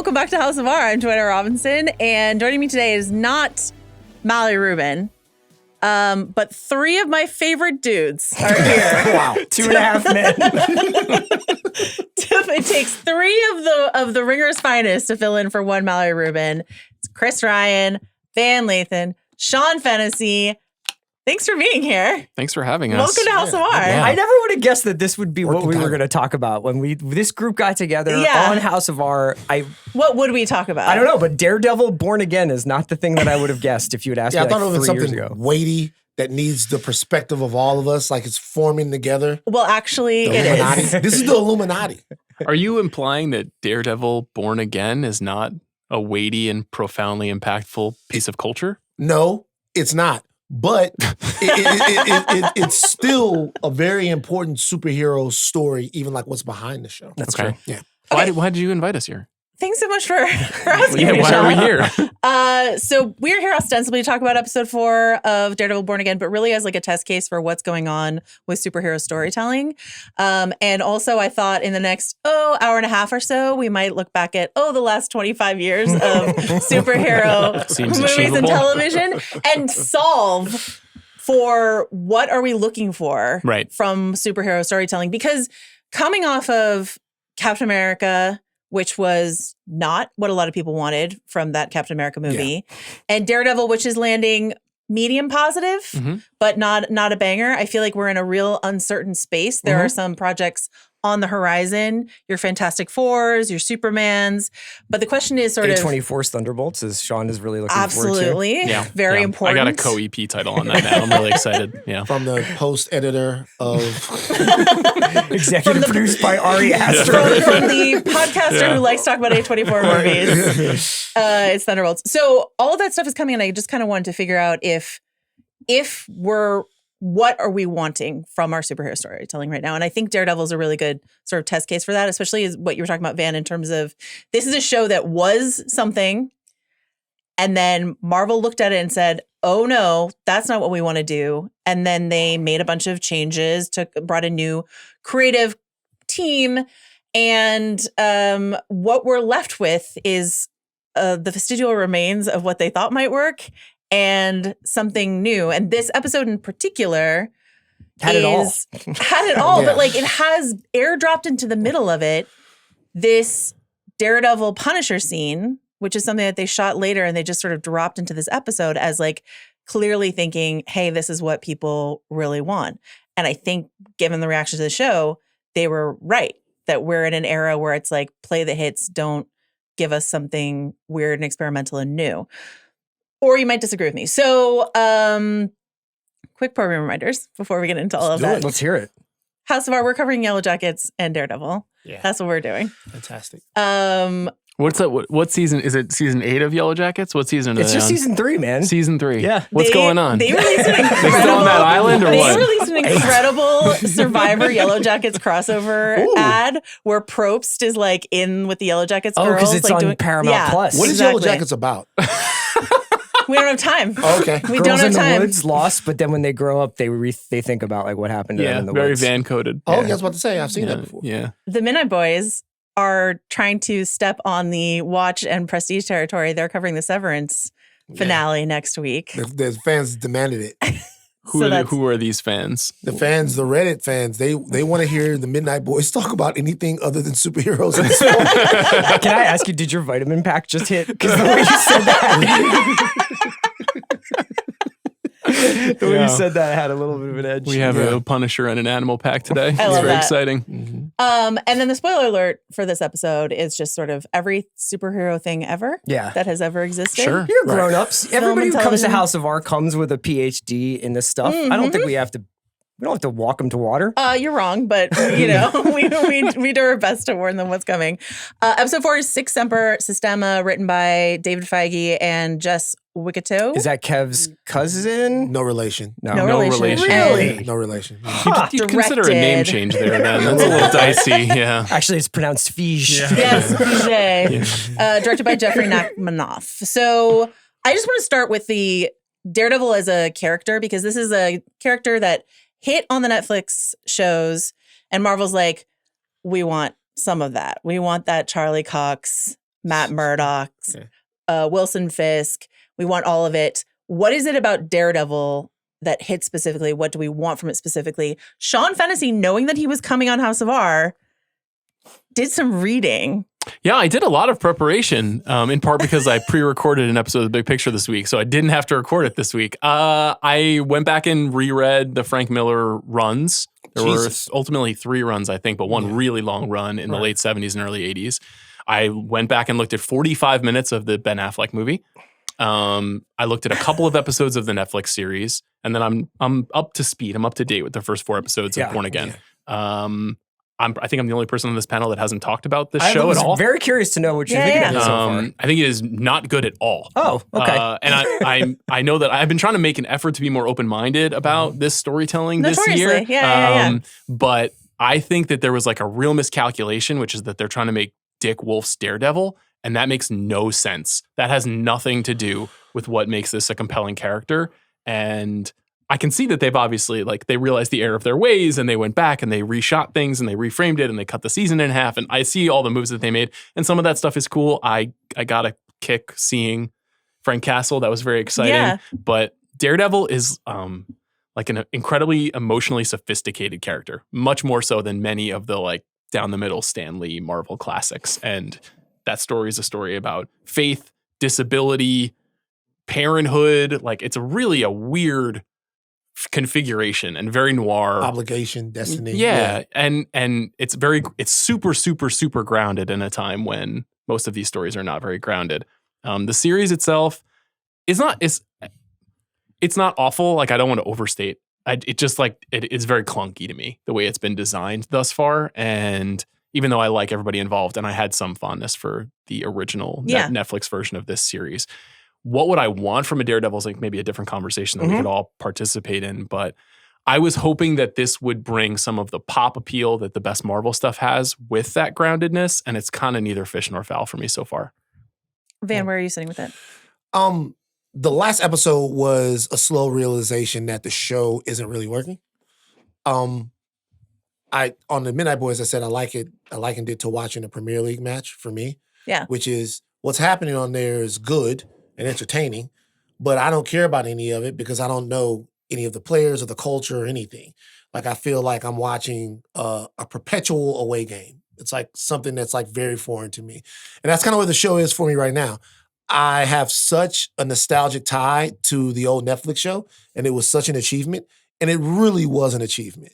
welcome back to House of R. I'm Joanna Robinson, and joining me today is not Mallory Rubin, but three of my favorite dudes are here. Wow, 2.5 men. It takes three of the Ringer's finest to fill in for one Mallory Rubin. It's Chris Ryan, Van Lathan, Sean Fennessey. Thanks for being here. Thanks for having us. Welcome to House of R. Yeah. I never would have guessed that this would be what we were going to talk about when this group got together on House of R. What would we talk about? I don't know, but Daredevil Born Again is not the thing that I would have guessed if you had asked me I thought it was 3 years something ago. weighty that needs the perspective of all of us, like it's forming together. Well, actually, The it Illuminati. is. This is the Illuminati. Are you implying that Daredevil Born Again is not a weighty and profoundly impactful piece of culture? No, it's not. But it's still a very important superhero story, even like what's behind the show. That's Okay. true. Yeah. Why did you invite us here? Thanks so much for asking Yeah, me, why are we Sean. here? So we're here ostensibly to talk about episode 4 of Daredevil Born Again, but really as like a test case for what's going on with superhero storytelling. And also I thought in the next, hour and a half or so, we might look back at, the last 25 years of superhero Seems movies and achievable. television and solve for what are we looking for Right. from superhero storytelling. Because coming off of Captain America, which was not what a lot of people wanted from that Captain America movie, and Daredevil, which is landing medium positive, Mhm. but not a banger. I feel like we're in a real uncertain space. There are some projects on the horizon, your Fantastic Fours, your Supermans, but the question is sort of A24's Thunderbolts, as Sean is really looking forward to. absolutely very important. I got a co-EP title on that now. I'm really excited. Yeah. From the post-editor of... Executive produced by Ari Aster. from the podcaster who likes to talk about A24 movies. It's Thunderbolts. So all of that stuff is coming, and I just kind of wanted to figure out if what are we wanting from our superhero storytelling right now? And I think Daredevil is a really good sort of test case for that, especially as what you were talking about, Van, in terms of this is a show that was something, and then Marvel looked at it and said, oh no, that's not what we want to do. And then they made a bunch of changes, brought a new creative team. And what we're left with is the vestigial remains of what they thought might work and something new. And this episode in particular Had it all. Yeah. but like it has airdropped into the middle of it this Daredevil Punisher scene, which is something that they shot later and they just sort of dropped into this episode as like clearly thinking, hey, this is what people really want. And I think given the reaction to the show, they were right that we're in an era where it's like play the hits, don't give us something weird and experimental and new. Or you might disagree with me. So quick program reminders before we get into all of that. Let's hear it. House of R, we're covering Yellow Jackets and Daredevil. Yeah. That's what we're doing. Fantastic. What's that? What season? Is it season 8 of Yellow Jackets? What season are It's they just on? season 3, man. Season 3. Yeah. What's going on? They released an They incredible, still on that island or they what? released an incredible Survivor Yellow Jackets crossover ad where Probst is like in with the Yellow Jackets girls. Oh, because it's like on Paramount Plus. What is exactly. Yellow Jackets about? We don't have time. Okay. We Girls don't have in the time. Woods lost, but then when they grow up, they think about like what happened to them Yeah, in the very woods. Van coded. Oh, I was about to say, I've seen Yeah, that before. yeah. The Midnight Boys are trying to step on the Watch and Prestige territory. They're covering the Severance finale next week. The fans demanded it. Who are these fans? The fans, the Reddit fans, they want to hear the Midnight Boys talk about anything other than superheroes in this moment. Can I ask you, did your vitamin pack just hit? Because the way you said that. The way you said that had a little bit of an edge. We have a Punisher and an Animal Pack today. It's love very that. exciting. And then the spoiler alert for this episode is just sort of every superhero thing ever that has ever existed. Sure. You're grown-ups. Everybody and who comes to television. House of R comes with a PhD in this stuff. I don't think we don't have to walk them to water. You're wrong, but you know, we do our best to warn them what's coming. Episode 4 is Six Semper Systema, written by David Feige and Jess Wicato. Is that Kev's cousin? No relation. No relation. Really? No relation. You'd consider a name Directed. change there, then. That's a little dicey. Yeah. Actually, it's pronounced Fige. Yes, PJ. Directed by Jeffrey Nachmanoff. So I just want to start with the Daredevil as a character, because this is a character that hit on the Netflix shows, and Marvel's like, we want some of that. We want that Charlie Cox Matt Murdock's, Wilson Fisk. We want all of it. What is it about Daredevil that hits specifically? What do we want from it specifically? Sean Fennessey, knowing that he was coming on House of R, did some reading. Yeah, I did a lot of preparation, in part because I pre-recorded an episode of The Big Picture this week, so I didn't have to record it this week. I went back and reread the Frank Miller runs. There were ultimately 3 runs, I think, but one really long run in the late 70s and early 80s. I went back and looked at 45 minutes of the Ben Affleck movie. I looked at a couple of episodes of the Netflix series, and then I'm up to speed. I'm up to date with the first 4 episodes of Born Again. I think I'm the only person on this panel that hasn't talked about this show at all. I'm very curious to know what you're thinking of it so far. I think it is not good at all. Oh, okay. And I know that I've been trying to make an effort to be more open-minded about this storytelling this year. But I think that there was like a real miscalculation, which is that they're trying to make Dick Wolf's Daredevil, and that makes no sense. That has nothing to do with what makes this a compelling character. And I can see that they've obviously, like, they realized the error of their ways and they went back and they reshot things and they reframed it and they cut the season in half. And I see all the moves that they made. And some of that stuff is cool. I got a kick seeing Frank Castle. That was very exciting. Yeah. But Daredevil is like an incredibly emotionally sophisticated character, much more so than many of the like down the middle Stan Lee Marvel classics. And that story is a story about faith, disability, parenthood. Like, it's really a weird configuration and very noir. Obligation, destiny. Yeah. And it's super, super, super grounded in a time when most of these stories are not very grounded. The series itself is it's not awful. Like, I don't want to overstate. It just like, it is very clunky to me, the way it's been designed thus far. And even though I like everybody involved and I had some fondness for the original Netflix version of this series, what would I want from a Daredevil is like maybe a different conversation that we could all participate in. But I was hoping that this would bring some of the pop appeal that the best Marvel stuff has with that groundedness. And it's kind of neither fish nor fowl for me so far. Van, where are you sitting with it? The last episode was a slow realization that the show isn't really working. On the Midnight Boys, I said I likened it to watching a Premier League match for me. Yeah. Which is what's happening on there is good and entertaining, but I don't care about any of it because I don't know any of the players or the culture or anything. Like, I feel like I'm watching a perpetual away game. It's like something that's like very foreign to me. And that's kind of where the show is for me right now. I have such a nostalgic tie to the old Netflix show, and it was such an achievement. And it really was an achievement.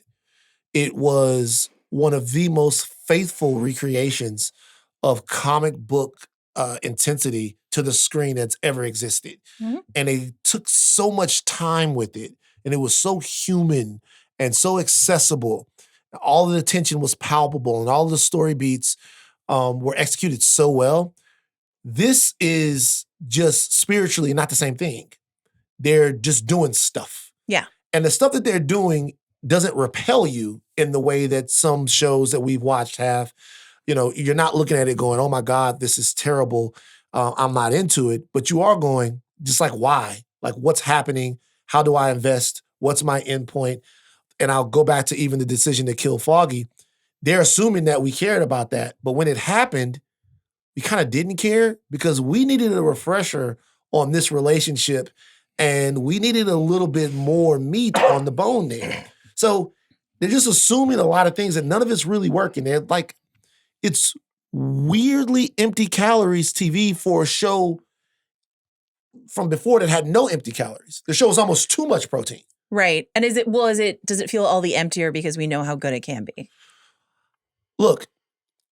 It was one of the most faithful recreations of comic book intensity to the screen that's ever existed. Mm-hmm. And they took so much time with it. And it was so human and so accessible. All the tension was palpable and all the story beats were executed so well. This is just spiritually not the same thing. They're just doing stuff. Yeah. And the stuff that they're doing doesn't repel you in the way that some shows that we've watched have. You know, you're not looking at it going, oh my God, this is terrible. I'm not into it. But you are going, just like, why? Like, what's happening? How do I invest? What's my end point? And I'll go back to even the decision to kill Foggy. They're assuming that we cared about that. But when it happened, we kind of didn't care because we needed a refresher on this relationship and we needed a little bit more meat on the bone there. So they're just assuming a lot of things and none of it's really working. They're like, it's weirdly empty calories TV for a show from before that had no empty calories. The show is almost too much protein. Right. And does it feel all the emptier because we know how good it can be? Look,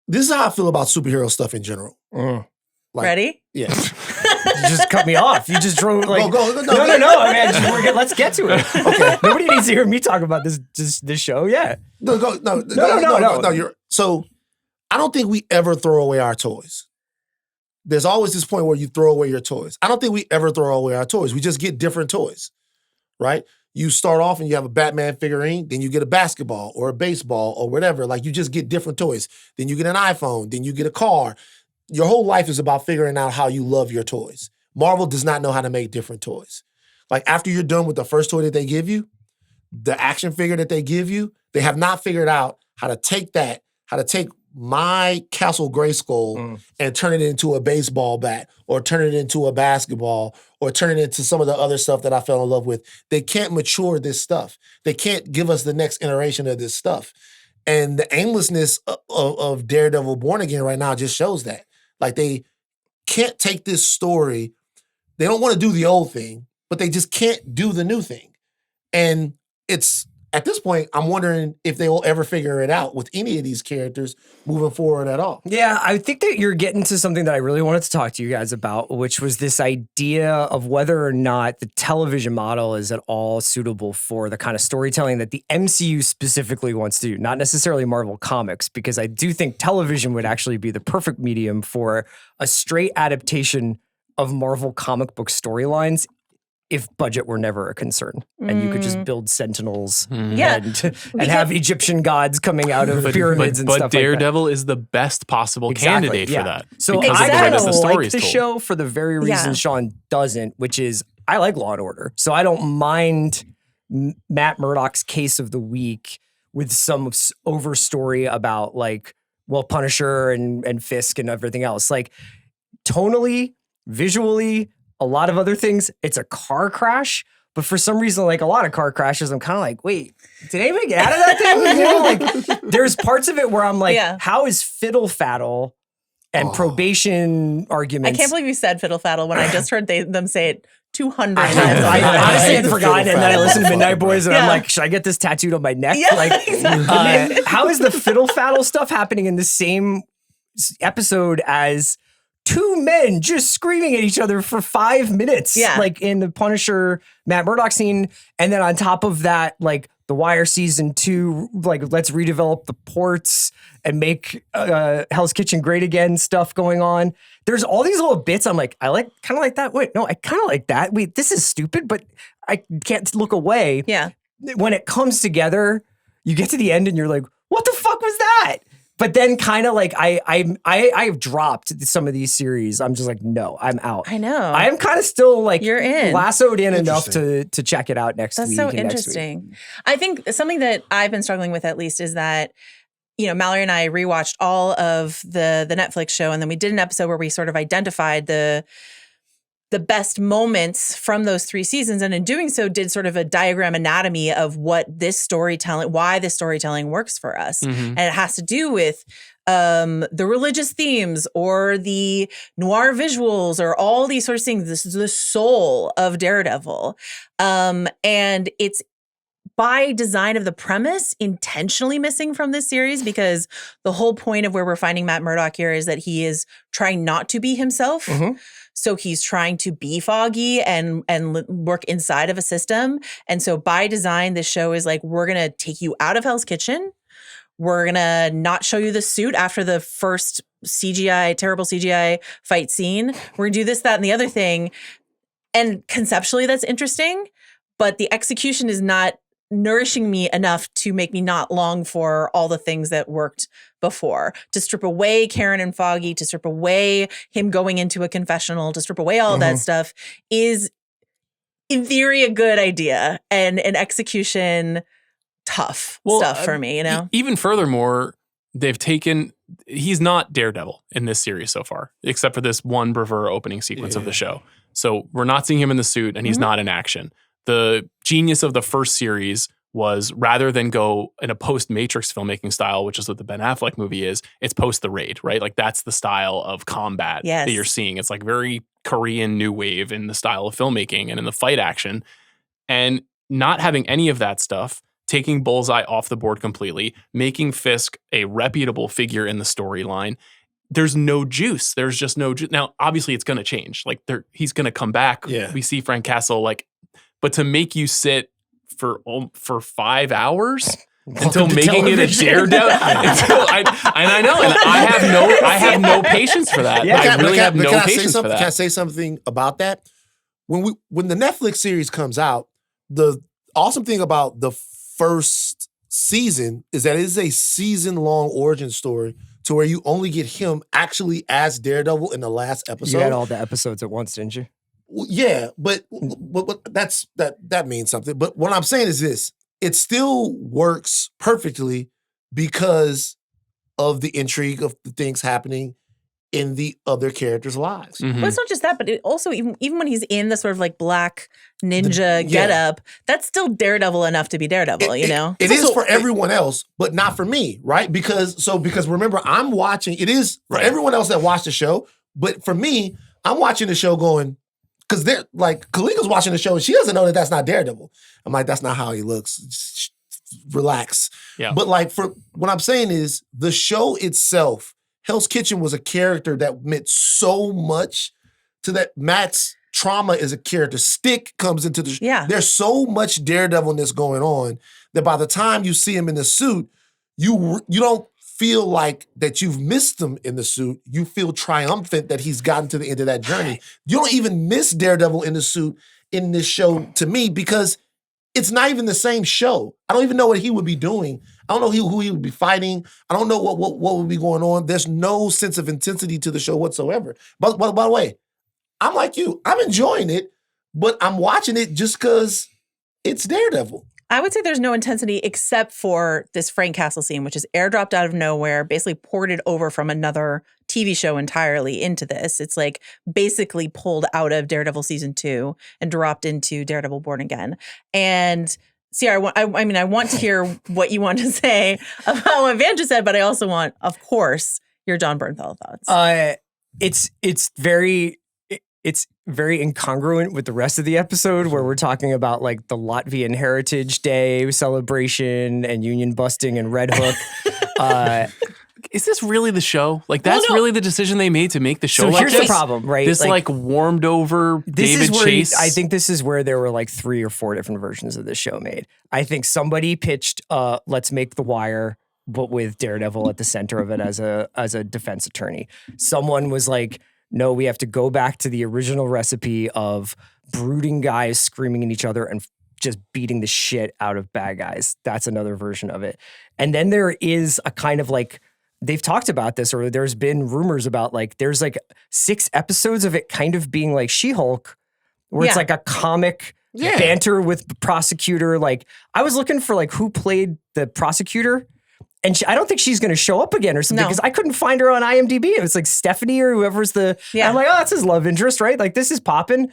this is how I feel about superhero stuff in general. Like, ready? Yeah. You just cut me off. You just drove like no. I mean, let's get to it. Okay. Nobody needs to hear me talk about this show. Yeah. No. So I don't think we ever throw away our toys. There's always this point where you throw away your toys. I don't think we ever throw away our toys. We just get different toys, right? You start off and you have a Batman figurine, then you get a basketball or a baseball or whatever. Like, you just get different toys. Then you get an iPhone, then you get a car. Your whole life is about figuring out how you love your toys. Marvel does not know how to make different toys. Like, after you're done with the first toy that they give you, the action figure that they give you, they have not figured out how to take my Castle Grayskull and turn it into a baseball bat or turn it into a basketball or turn it into some of the other stuff that I fell in love with. They can't mature this stuff. They can't give us the next iteration of this stuff. And the aimlessness of Daredevil Born Again right now just shows that. Like, they can't take this story. They don't want to do the old thing, but they just can't do the new thing. And it's, at this point, I'm wondering if they will ever figure it out with any of these characters moving forward at all. Yeah, I think that you're getting to something that I really wanted to talk to you guys about, which was this idea of whether or not the television model is at all suitable for the kind of storytelling that the MCU specifically wants to do, not necessarily Marvel Comics, because I do think television would actually be the perfect medium for a straight adaptation of Marvel comic book storylines if budget were never a concern and you could just build sentinels and have Egyptian gods coming out of pyramids and stuff like that. But Daredevil is the best possible candidate for that. So I kind of like the show for the very reason Sean doesn't, which is I like Law & Order. So I don't mind Matt Murdock's case of the week with some overstory about like, well, Punisher and Fisk and everything else. Like tonally, visually, a lot of other things, it's a car crash. But for some reason, like a lot of car crashes, I'm kind of like, wait, did anybody get out of that thing? You know, like, there's parts of it where I'm like, how is Fiddle Faddle and probation arguments? I can't believe you said Fiddle Faddle when I just heard them say it 200 times. I honestly had forgotten, and then I listened to Midnight Boys, and I'm like, should I get this tattooed on my neck? Yeah, like, exactly. How is the Fiddle Faddle stuff happening in the same episode as two men just screaming at each other for 5 minutes, like in the Punisher Matt Murdock scene, and then on top of that, like The Wire season 2, like let's redevelop the ports and make Hell's Kitchen great again stuff going on. There's all these little bits. I'm like, I like kind of like that. Wait, no, I kind of like that. Wait, this is stupid, but I can't look away. Yeah. When it comes together, you get to the end and you're like, what the fuck was that? But then kind of like I've dropped some of these series. I'm just like, no, I'm out. I know. I'm kind of still like you're in. Lassoed in enough to check it out next week. That's so interesting. I think something that I've been struggling with at least is that, you know, Mallory and I rewatched all of the Netflix show, and then we did an episode where we sort of identified the best moments from those 3 seasons. And in doing so, did sort of a diagram anatomy of what this storytelling, why this storytelling works for us. And it has to do with the religious themes or the noir visuals or all these sort of things. This is the soul of Daredevil. And it's by design of the premise intentionally missing from this series, because the whole point of where we're finding Matt Murdock here is that he is trying not to be himself. So he's trying to be Foggy and work inside of a system. And so by design, this show is like, we're going to take you out of Hell's Kitchen. We're going to not show you the suit after the first terrible CGI fight scene. We're going to do this, that, and the other thing. And conceptually, that's interesting. But the execution is not nourishing me enough to make me not long for all the things that worked before. To strip away Karen and Foggy, to strip away him going into a confessional, to strip away all of that stuff is, in theory, a good idea, and an execution tough stuff for me, you know? Even furthermore, he's not Daredevil in this series so far, except for this one bravura opening sequence of the show. So we're not seeing him in the suit, and he's not in action. The genius of the first series was, rather than go in a post-Matrix filmmaking style, which is what the Ben Affleck movie is, it's post The Raid, right? Like, that's the style of combat that you're seeing. It's like very Korean new wave in the style of filmmaking and in the fight action. And not having any of that stuff, taking Bullseye off the board completely, making Fisk a reputable figure in the storyline. There's no juice. There's just no juice. Now, obviously, it's going to change. Like, he's going to come back. Yeah. We see Frank Castle, like, but to make you sit for 5 hours until making it a Daredevil, I know, and I have no patience for that. I really have no patience for that. Can I say something about that? When the Netflix series comes out, the awesome thing about the first season is that it is a season-long origin story to where you only get him actually as Daredevil in the last episode. You had all the episodes at once, didn't you? Yeah, but that means something. But what I'm saying is this: it still works perfectly because of the intrigue of the things happening in the other characters' lives. Mm-hmm. But it's not just that, but it also even when he's in the sort of like black ninja getup, that's still Daredevil enough to be Daredevil, you know? It is for everyone else, but not for me, right? Because remember, I'm watching, it is for everyone else that watched the show, but for me, I'm watching the show going, because they're like, Kalika's watching the show and she doesn't know that that's not Daredevil. I'm like, that's not how he looks. Just relax. Yeah. But like, for what I'm saying is the show itself, Hell's Kitchen was a character that meant so much to that. Matt's trauma is a character. Stick comes into the show. Yeah. There's so much Daredevilness going on that by the time you see him in the suit, you don't feel like that you've missed him in the suit. You feel triumphant that he's gotten to the end of that journey. You don't even miss Daredevil in the suit in this show to me because it's not even the same show. I don't even know what he would be doing. I don't know who he would be fighting. I don't know what would be going on. There's no sense of intensity to the show whatsoever. But by the way, I'm like you. I'm enjoying it, but I'm watching it just because it's Daredevil. I would say there's no intensity except for this Frank Castle scene, which is airdropped out of nowhere, basically ported over from another TV show entirely into this. It's like basically pulled out of Daredevil season 2 and dropped into Daredevil Born Again. And Sierra, I want to hear what you want to say about what Van just said, but I also want, of course, your John Bernthal thoughts. It's very incongruent with the rest of the episode where we're talking about like the Latvian Heritage Day celebration and union busting and Red Hook. Is this really the show? Like that's really the decision they made to make the show so like this? Here's the problem, right? This like warmed over David Chase. I think this is where there were like 3 or 4 different versions of this show made. I think somebody pitched let's make The Wire but with Daredevil at the center of it as a defense attorney. Someone was like, no, we have to go back to the original recipe of brooding guys screaming at each other and just beating the shit out of bad guys. That's another version of it. And then there is a kind of like, they've talked about this, or there's been rumors about like, there's like 6 episodes of it kind of being like She-Hulk, where it's like a comic banter with the prosecutor. Like, I was looking for like who played the prosecutor. And I don't think she's going to show up again or something because I couldn't find her on IMDb. It was like Stephanie or whoever's the... Yeah. I'm like, oh, that's his love interest, right? Like, this is popping.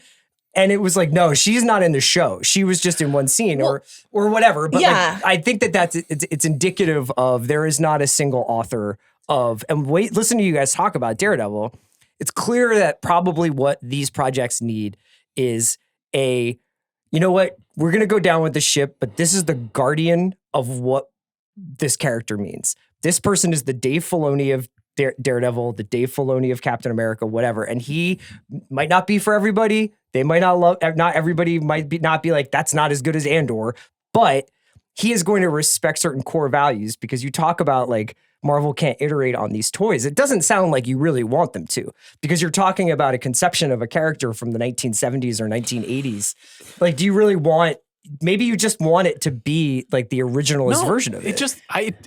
And it was like, no, she's not in the show. She was just in one scene or whatever. But like, I think it's indicative of there is not a single author of... And listen to you guys talk about Daredevil. It's clear that probably what these projects need is you know what? We're going to go down with the ship, but this is the guardian of what this character means. This person is the Dave Filoni of Daredevil, the Dave Filoni of Captain America, whatever. And he might not be for everybody. They might not everybody might not be like, that's not as good as Andor, but he is going to respect certain core values because you talk about like Marvel can't iterate on these toys. It doesn't sound like you really want them to because you're talking about a conception of a character from the 1970s or 1980s. Like, do you really want... Maybe you just want it to be like the originalist version of it.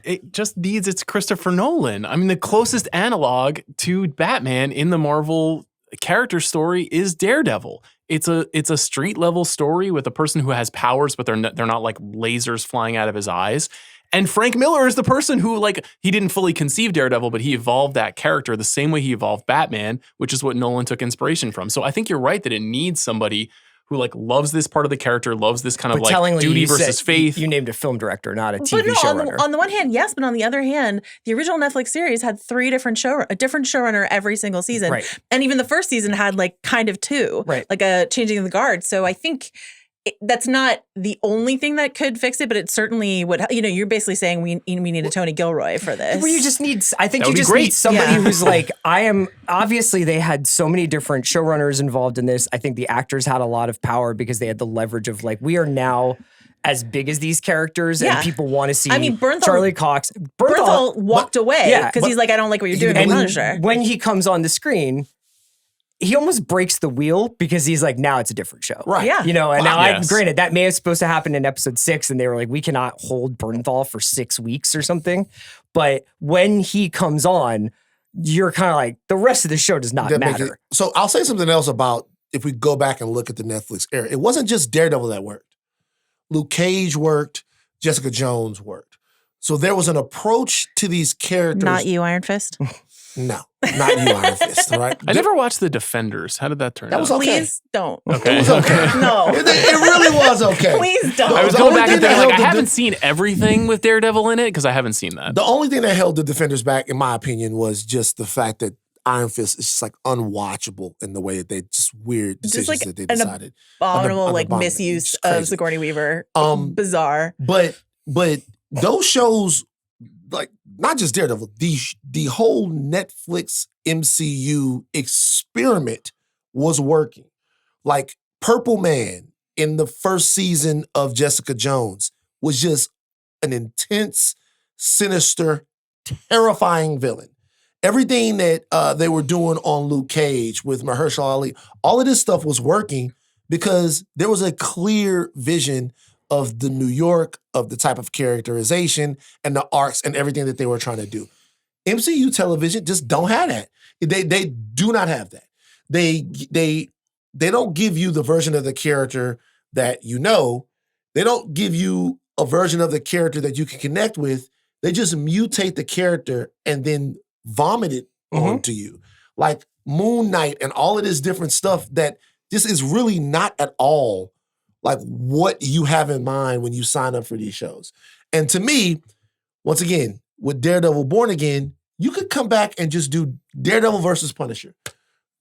It just needs its Christopher Nolan. I mean, the closest analog to Batman in the Marvel character story is Daredevil. It's a street level story with a person who has powers, but they're not like lasers flying out of his eyes. And Frank Miller is the person who, like, he didn't fully conceive Daredevil, but he evolved that character the same way he evolved Batman, which is what Nolan took inspiration from. So I think you're right that it needs somebody who like loves this part of the character, loves this kind of like duty versus faith. You named a film director, not a TV showrunner. On the one hand, yes, but on the other hand, the original Netflix series had 3 different a different showrunner every single season. Right. And even the first season had like kind of 2, like a changing of the guard. So I think that's not the only thing that could fix it, but it certainly would. You know, you're basically saying we need a Tony Gilroy for this. Well, you just need. I think you just need somebody who's like, I am. Obviously, they had so many different showrunners involved in this. I think the actors had a lot of power because they had the leverage of like, we are now as big as these characters, and people want to see. I mean, Charlie Cox. Bernthal walked away because he's like, I don't like what you're doing. And when he comes on the screen, he almost breaks the wheel because he's like, now it's a different show. Right. Yeah. You know, and granted, that may have supposed to happen in episode 6 and they were like, we cannot hold Bernthal for 6 weeks or something. But when he comes on, you're kind of like, the rest of the show does not matter. So I'll say something else about if we go back and look at the Netflix era. It wasn't just Daredevil that worked. Luke Cage worked. Jessica Jones worked. So there was an approach to these characters. Not you, Iron Fist. No, not you, Iron Fist. All right. I never watched The Defenders. How did that turn out? That was okay. Please don't. Okay. It was okay. No. It really was okay. Please don't. I was going back and thinking, like, I haven't seen everything with Daredevil in it because I haven't seen that. The only thing that held the Defenders back, in my opinion, was just the fact that Iron Fist is just like unwatchable in the way that they just weird decisions like that they decided. Abominable like misuse of Sigourney Weaver. Bizarre. But those shows, like not just Daredevil, the whole Netflix MCU experiment was working. Like Purple Man in the first season of Jessica Jones was just an intense, sinister, terrifying villain. Everything that they were doing on Luke Cage with Mahershala Ali, all of this stuff was working because there was a clear vision of the New York, of the type of characterization and the arcs and everything that they were trying to do. MCU television just don't have that. They do not have that. They don't give you the version of the character that you know. They don't give you a version of the character that you can connect with. They just mutate the character and then vomit it onto you. Like Moon Knight and all of this different stuff that just is really not at all like what you have in mind when you sign up for these shows. And to me, once again, with Daredevil Born Again, you could come back and just do Daredevil versus Punisher.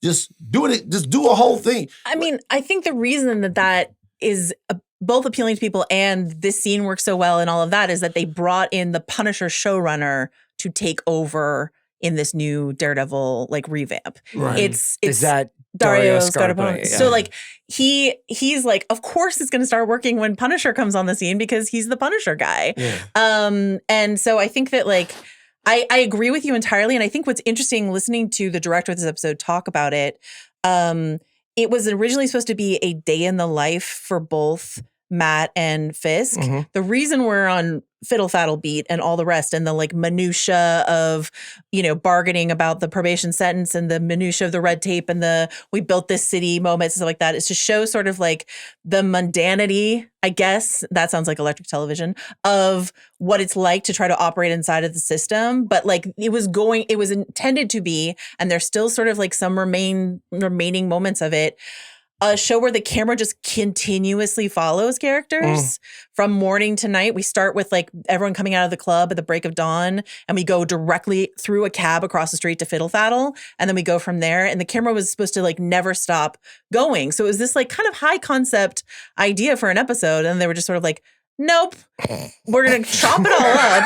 Just do a whole thing. I mean, I think the reason that is both appealing to people and this scene works so well and all of that is that they brought in the Punisher showrunner to take over in this new Daredevil like revamp. Right. It's is that Dario Scarpone. Yeah. So like he's like, of course it's going to start working when Punisher comes on the scene because he's the Punisher guy. Yeah. And so I think that like I agree with you entirely. And I think what's interesting listening to the director of this episode talk about it, it was originally supposed to be a day in the life for both Matt and Fisk. Mm-hmm. The reason we're on Fiddle Faddle Beat and all the rest and the like minutia of, bargaining about the probation sentence and the minutia of the red tape and the we built this city moments and stuff like that is to show sort of like the mundanity, I guess, that sounds like electric television, of what it's like to try to operate inside of the system. But like it was intended to be, and there's still sort of like some remaining moments of it, a show where the camera just continuously follows characters from morning to night. We start with like everyone coming out of the club at the break of dawn, and we go directly through a cab across the street to Fiddle Faddle, and then we go from there. And the camera was supposed to like never stop going. So it was this like kind of high concept idea for an episode, and they were just sort of like, nope, we're going to chop it all up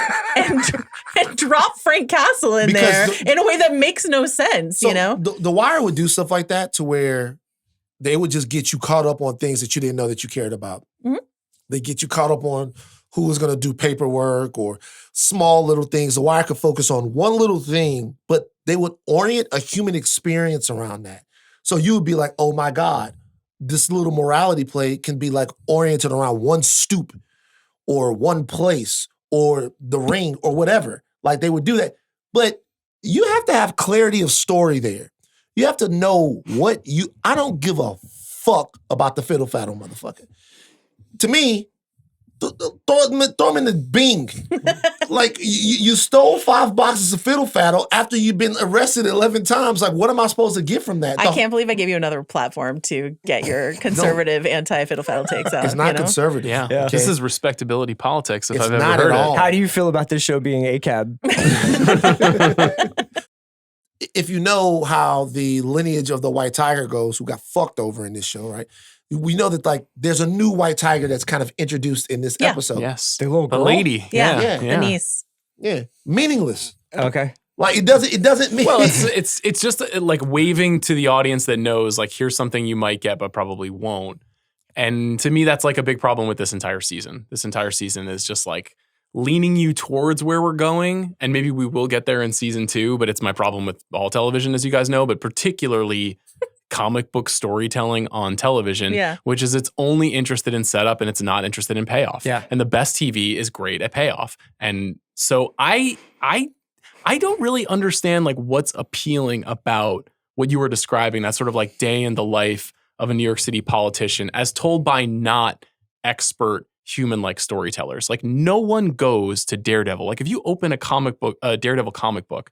and drop Frank Castle in there in a way that makes no sense, so The Wire would do stuff like that to where they would just get you caught up on things that you didn't know that you cared about. Mm-hmm. They get you caught up on who was going to do paperwork or small little things. The Wire could focus on one little thing, but they would orient a human experience around that. So you would be like, oh my God, this little morality play can be like oriented around one stoop or one place or the ring or whatever. Like they would do that. But you have to have clarity of story there. You have to know I don't give a fuck about the Fiddle Faddle motherfucker. To me, throw him in the Bing. Like, you stole 5 boxes of Fiddle Faddle after you've been arrested 11 times. Like, what am I supposed to get from that? I can't believe I gave you another platform to get your conservative anti-Fiddle Faddle takes out. It's not conservative. Yeah. Okay. This is respectability politics if I've ever not heard at all. it. How do you feel about this show being ACAB? If you know how the lineage of the White Tiger goes, who got fucked over in this show, right? We know that like there's a new White Tiger that's kind of introduced in this episode. Yes. The little girl? The lady. Yeah. The niece. Yeah. Meaningless. Okay. Like it doesn't mean. Well, it's just like waving to the audience that knows like here's something you might get but probably won't. And to me that's like a big problem with this entire season. This entire season is just like leaning you towards where we're going, and maybe we will get there in season 2, but it's my problem with all television, as you guys know, but particularly comic book storytelling on television, which is it's only interested in setup and it's not interested in payoff. Yeah. And the best TV is great at payoff. And so I don't really understand like what's appealing about what you were describing, that sort of like day in the life of a New York City politician as told by not expert human-like storytellers. Like no one goes to Daredevil. Like if you open a Daredevil comic book,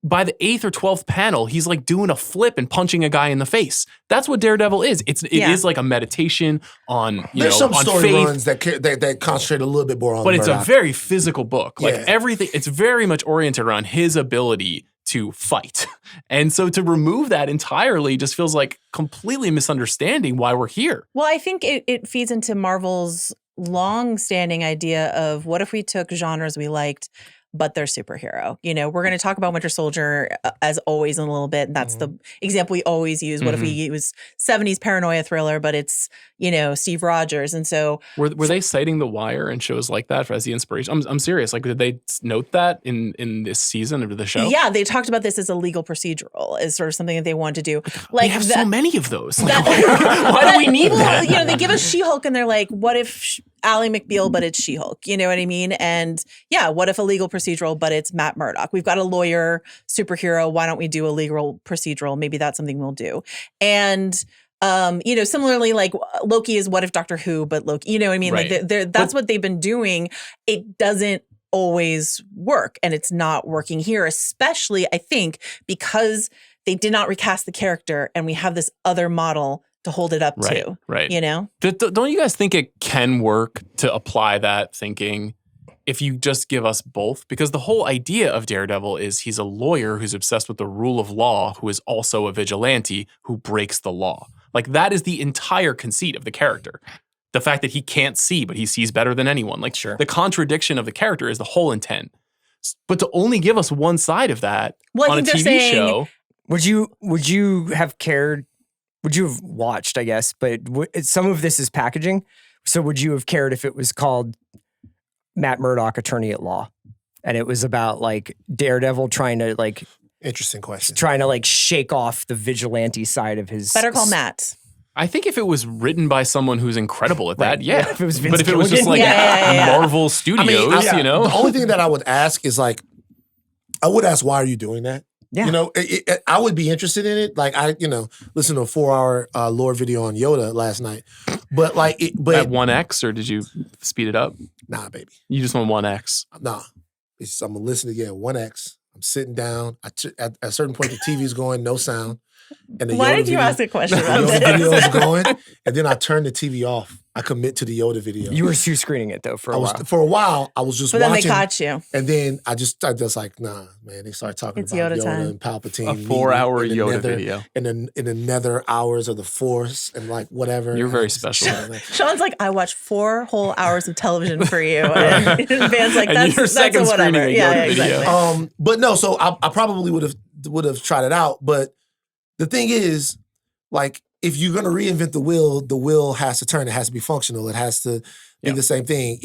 by the 8th or 12th panel, he's like doing a flip and punching a guy in the face. That's what Daredevil is. It is like a meditation on There's some on story faith. runs that concentrate a little bit more on But it's Murdoch. a very physical book. Like Yeah. everything, it's very much oriented around his ability to fight. And so to remove that entirely just feels like completely misunderstanding why we're here. Well, I think it feeds into Marvel's long-standing idea of what if we took genres we liked, but they're superhero. We're going to talk about Winter Soldier as always in a little bit. And that's the example we always use. What if we use 70s paranoia thriller, but it's, Steve Rogers. And so were they citing The Wire and shows like that as the inspiration? I'm serious. Like, did they note that in this season of the show? Yeah, they talked about this as a legal procedural, as sort of something that they want to do. Like, we have so many of those. Like, why do we need that? They give us She-Hulk and they're like, what if Ally McBeal, but it's She-Hulk? You know what I mean? And yeah, what if a legal procedural, but it's Matt Murdock? We've got a lawyer superhero. Why don't we do a legal procedural? Maybe that's something we'll do. And similarly, like Loki is what if Doctor Who, but Loki, you know what I mean? Right. Like that's what they've been doing. It doesn't always work, and it's not working here, especially I think because they did not recast the character and we have this other model to hold it up to. Right. Don't you guys think it can work to apply that thinking if you just give us both? Because the whole idea of Daredevil is he's a lawyer who's obsessed with the rule of law, who is also a vigilante who breaks the law. Like that is the entire conceit of the character. The fact that he can't see, but he sees better than anyone. Like the contradiction of the character is the whole intent. But to only give us one side of that on a TV show. Would you have cared? Would you have watched, I guess, but some of this is packaging. So would you have cared if it was called Matt Murdock, Attorney at Law? And it was about like Daredevil trying to like... Interesting question. Trying to like shake off the vigilante side of his... Better call Matt. I think if it was written by someone who's incredible at that, yeah. If it was Vince but if it was just like Marvel Studios, The only thing that I would ask is like, I would ask, why are you doing that? Yeah. I would be interested in it. Like I, listened to a 4-hour lore video on Yoda last night. But like, at 1x or did you speed it up? Nah, baby. You just want 1x? Nah. I'm gonna listen again. 1x. I'm sitting down. At a certain point, the TV's going, no sound. And why did you ask a question about this? The video is going, and then I turn the TV off. I commit to the Yoda video. You were screening it though for a while. For a while, I was just watching. But then they caught you. And then I just like, nah, man. They started talking about Yoda and Palpatine. A 4-hour Yoda video. In the nether hours of the Force and like whatever. You're very special. Sean's like, I watched 4 whole hours of television for you. And Van's like, that's second a whatever. Yeah, exactly. But no, so I probably would have tried it out. But the thing is, like, if you're going to reinvent the wheel has to turn. It has to be functional. It has to be the same thing.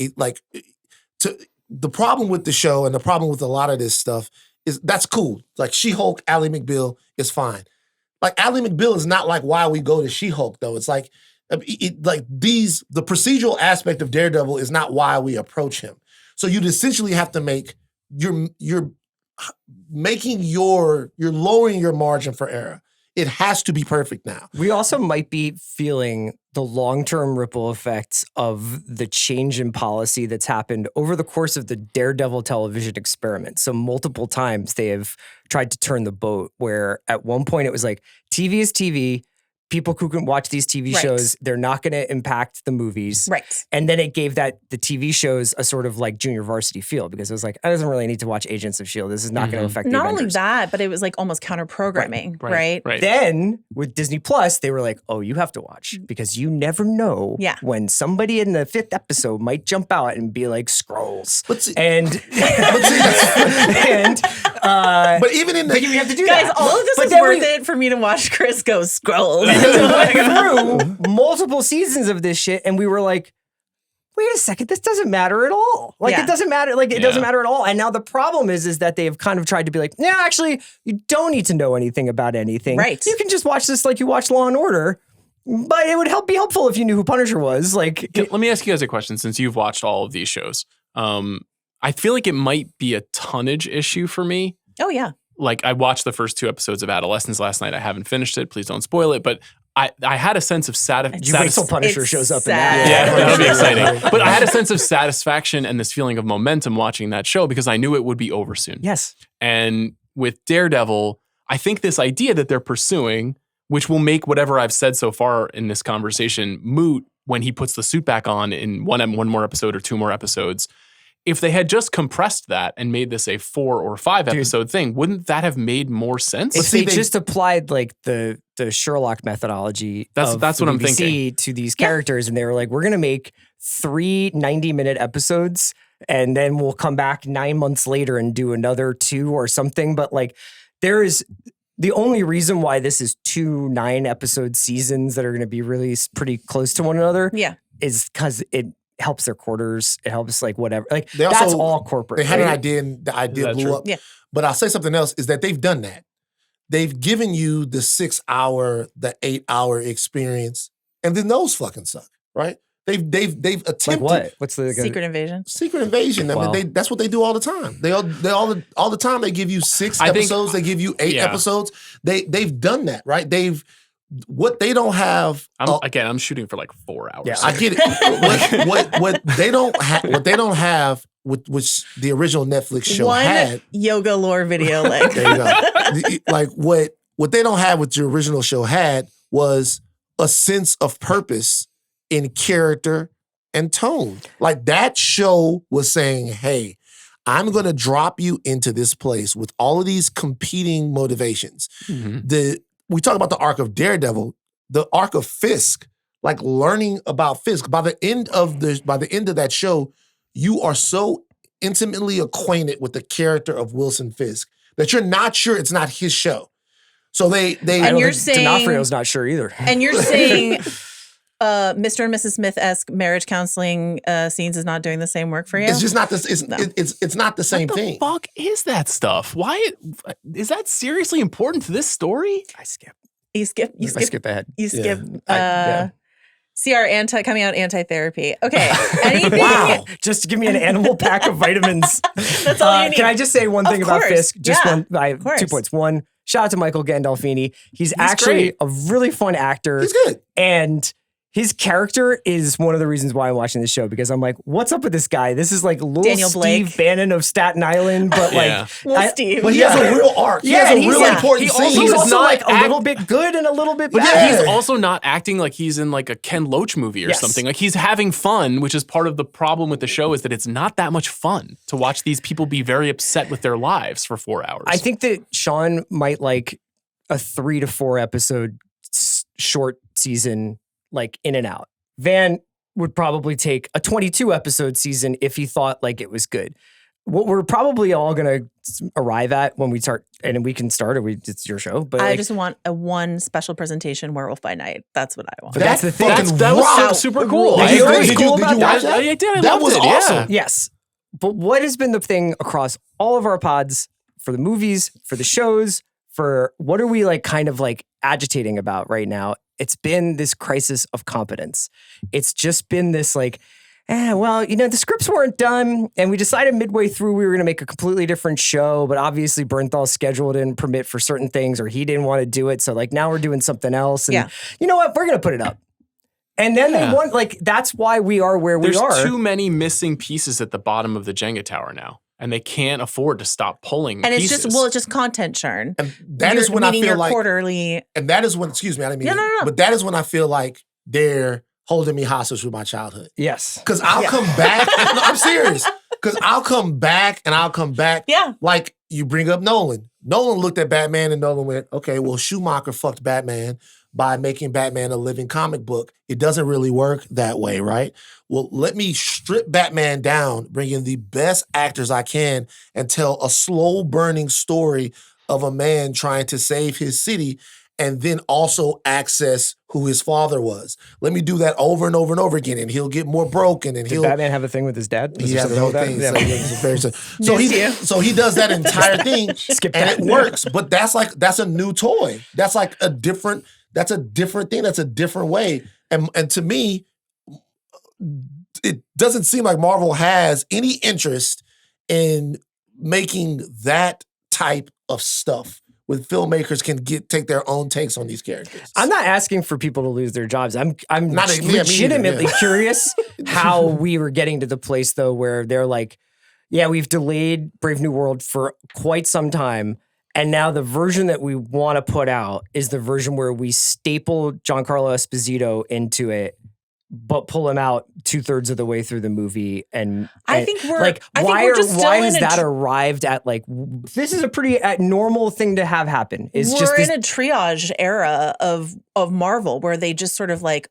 The problem with the show and the problem with a lot of this stuff is that's cool. Like She-Hulk, Ally McBeal is fine. Like Ally McBeal is not like why we go to She-Hulk though. It's like the procedural aspect of Daredevil is not why we approach him. So you'd essentially have to make you're lowering your margin for error. It has to be perfect now. We also might be feeling the long-term ripple effects of the change in policy that's happened over the course of the Daredevil television experiment. So multiple times they have tried to turn the boat where at one point it was like, TV is TV. People who can watch these TV shows, they're not going to impact the movies. Right. And then it gave the TV shows a sort of like junior varsity feel because it was like, I doesn't really need to watch Agents of S.H.I.E.L.D. This is not going to affect the Not Avengers. only that, but it was like almost counter-programming, right? Then with Disney Plus, they were like, oh, you have to watch because you never know when somebody in the 5th episode might jump out and be like, Skrulls. But even in the... you have to do guys, all of this is worth it for me to watch Chris go Skrulls. We went through multiple seasons of this shit and we were like, wait a second, this doesn't matter at all. Like it doesn't matter. Like it doesn't matter at all. And now the problem is that they've kind of tried to be like, no, actually, you don't need to know anything about anything. Right. You can just watch this like you watch Law and Order. But it would be helpful if you knew who Punisher was. Like, let me ask you guys a question since you've watched all of these shows. I feel like it might be a tonnage issue for me. Oh, yeah. Like I watched the first 2 episodes of Adolescence last night. I haven't finished it. Please don't spoil it. But I had a sense of You wait till Punisher shows up in that. Yeah, that'll be exciting. But I had a sense of satisfaction and this feeling of momentum watching that show because I knew it would be over soon. Yes. And with Daredevil, I think this idea that they're pursuing, which will make whatever I've said so far in this conversation moot when he puts the suit back on in one more episode or 2 more episodes. If they had just compressed that and made this a 4 or 5 episode thing, wouldn't that have made more sense? If they just applied like the Sherlock methodology that's what I'm thinking to these characters, and they were like, we're going to make 3 90-minute episodes, and then we'll come back 9 months later and do another 2 or something. But like, there is the only reason why this is 2 9-episode seasons that are going to be released pretty close to one another is because it helps their quarters. It helps like whatever. Like that's all corporate. They had an idea and the idea blew up. Yeah. But I'll say something else is that they've done that. They've given you the 6-hour, the 8-hour experience, and then those fucking suck, right? They've attempted. Like what? What's the Secret Invasion? Secret Invasion. I mean, that's what they do all the time. They all the time. They give you 6 episodes. They give you 8 episodes. They've done that, right? What they don't have. I'm shooting for like 4 hours. Yeah, I get it. what they don't have, which the original Netflix show had. Yoga lore video link. There you go. Like what they don't have, what the original show had, was a sense of purpose in character and tone. Like that show was saying, hey, I'm going to drop you into this place with all of these competing motivations. Mm-hmm. We talk about the arc of Daredevil, the arc of Fisk, like learning about Fisk. By the end of that show, you are so intimately acquainted with the character of Wilson Fisk that you're not sure it's not his show. So and you're saying D'Onofrio's not sure either. And you're saying Mr. and Mrs. Smith-esque marriage counseling scenes is not doing the same work for you? It's just not this. It's not the same thing. What the fuck is that stuff? Why is that seriously important to this story? I skip. You skip ahead. You skip. CR coming out anti-therapy. Okay. Anything? Wow. Just give me an animal pack of vitamins. That's all you need. Can I just say one thing about Fisk? Just one. I have 2 points. One, shout out to Michael Gandolfini. He's actually great. a really fun actor. He's good. And his character is one of the reasons why I'm watching this show, because I'm like, what's up with this guy? This is like little Daniel Blake. Steve Bannon of Staten Island, but Steve. But he has a real arc. He has a really important scene. He's also like a little bit good and a little bit bad. Yeah, he's also not acting like he's in like a Ken Loach movie or something. Like he's having fun, which is part of the problem with the show, is that it's not that much fun to watch these people be very upset with their lives for 4 hours. I think that Sean might like a 3 to 4 episode short season, like in and out. Van would probably take a 22 episode season if he thought like it was good. What we're probably all going to arrive at when we start, and we can start, it's your show. But I just want a one special presentation Werewolf by Night. That's what I want. But that's the thing. That was super cool. Did you watch that? I did. That was awesome. Yeah. Yes. But what has been the thing across all of our pods for the movies, for the shows, for what are we like kind of like agitating about right now? It's been this crisis of competence. It's just been this like, the scripts weren't done, and we decided midway through we were going to make a completely different show, but obviously Bernthal's schedule didn't permit for certain things, or he didn't want to do it, so like now we're doing something else, and you know what? We're going to put it up. And then they want, like, that's why we are where we are. There's too many missing pieces at the bottom of the Jenga tower now. And they can't afford to stop pulling pieces. It's just content churn. And that is when I feel like quarterly. And that is when, excuse me, I didn't mean No. But that is when I feel like they're holding me hostage with my childhood. Yes. Because I'll come back. No, I'm serious. Because I'll come back. Yeah. Like you bring up Nolan. Nolan looked at Batman and Nolan went, okay, well, Schumacher fucked Batman by making Batman a living comic book. It doesn't really work that way, right? Well, let me strip Batman down, bring in the best actors I can, and tell a slow-burning story of a man trying to save his city, and then also access who his father was. Let me do that over and over and over again, and he'll get more broken. And Did Batman have a thing with his dad? He has the whole thing. So he does that entire thing, and it works. But that's a new toy. That's like a different thing. That's a different way. And to me, it doesn't seem like Marvel has any interest in making that type of stuff with filmmakers can take their own takes on these characters. I'm not asking for people to lose their jobs. I'm not legitimately curious how we were getting to the place though where they're like, yeah, we've delayed Brave New World for quite some time. And now the version that we want to put out is the version where we staple Giancarlo Esposito into it, but pull him out 2/3 of the way through the movie. And I think we're like, why has that arrived at like, this is a pretty normal thing to have happen. We're in a triage era of Marvel where they just sort of like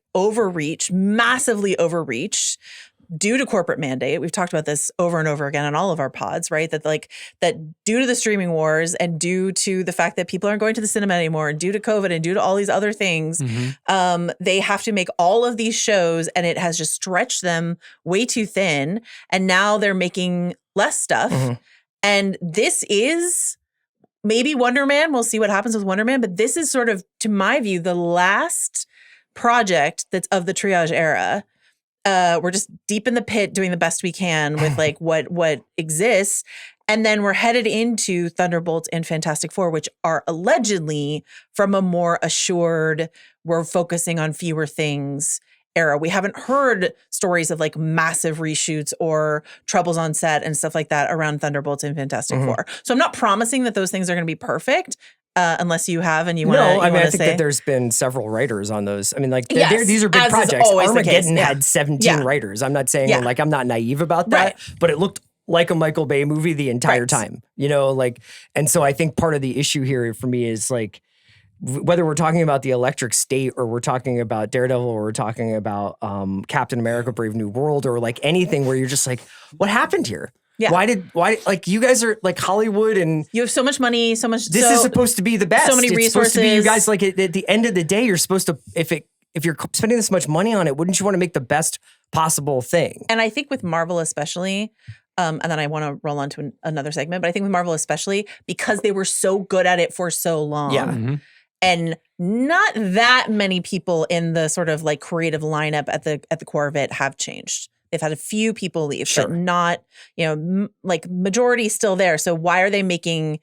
massively overreach due to corporate mandate. We've talked about this over and over again on all of our pods, right? That due to the streaming wars and due to the fact that people aren't going to the cinema anymore and due to COVID and due to all these other things, they have to make all of these shows and it has just stretched them way too thin. And now they're making less stuff. And this is maybe Wonder Man. We'll see what happens with Wonder Man. But this is sort of, to my view, the last project that's of the triage era. We're just deep in the pit doing the best we can with like what exists. And then we're headed into Thunderbolts and Fantastic Four, which are allegedly from a more assured, we're focusing on fewer things era. We haven't heard stories of like massive reshoots or troubles on set and stuff like that around Thunderbolts and Fantastic Four. So I'm not promising that those things are going to be perfect. Unless you have and you want to No, I mean, I think that there's been several writers on those. I mean, like, these are big projects. Armageddon had 17 writers. I'm not saying, like, I'm not naive about that, but it looked like a Michael Bay movie the entire time, you know, like, and so I think part of the issue here for me is like, whether we're talking about the Electric State or we're talking about Daredevil or we're talking about Captain America, Brave New World, or like anything where you're just like, what happened here? Yeah. Why, like, you guys are like Hollywood and you have so much money, so much. This is supposed to be the best. So many resources. Supposed to be you guys, like, at the end of the day, you're supposed to, if you're spending this much money on it, wouldn't you want to make the best possible thing? And I think with Marvel especially, and then I want to roll on to another segment, but I think with Marvel especially, because they were so good at it for so long. Yeah. And not that many people in the sort of like creative lineup at the core of it have changed. They've had a few people leave, but not, you know, like majority still there. So why are they making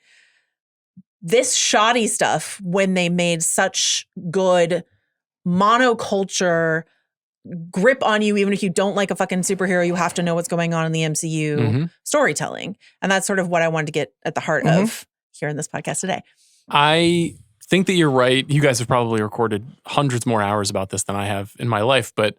this shoddy stuff when they made such good monoculture grip on you? Even if you don't like a fucking superhero, you have to know what's going on in the MCU storytelling. And that's sort of what I wanted to get at the heart of here in this podcast today. I think that you're right. You guys have probably recorded hundreds more hours about this than I have in my life, but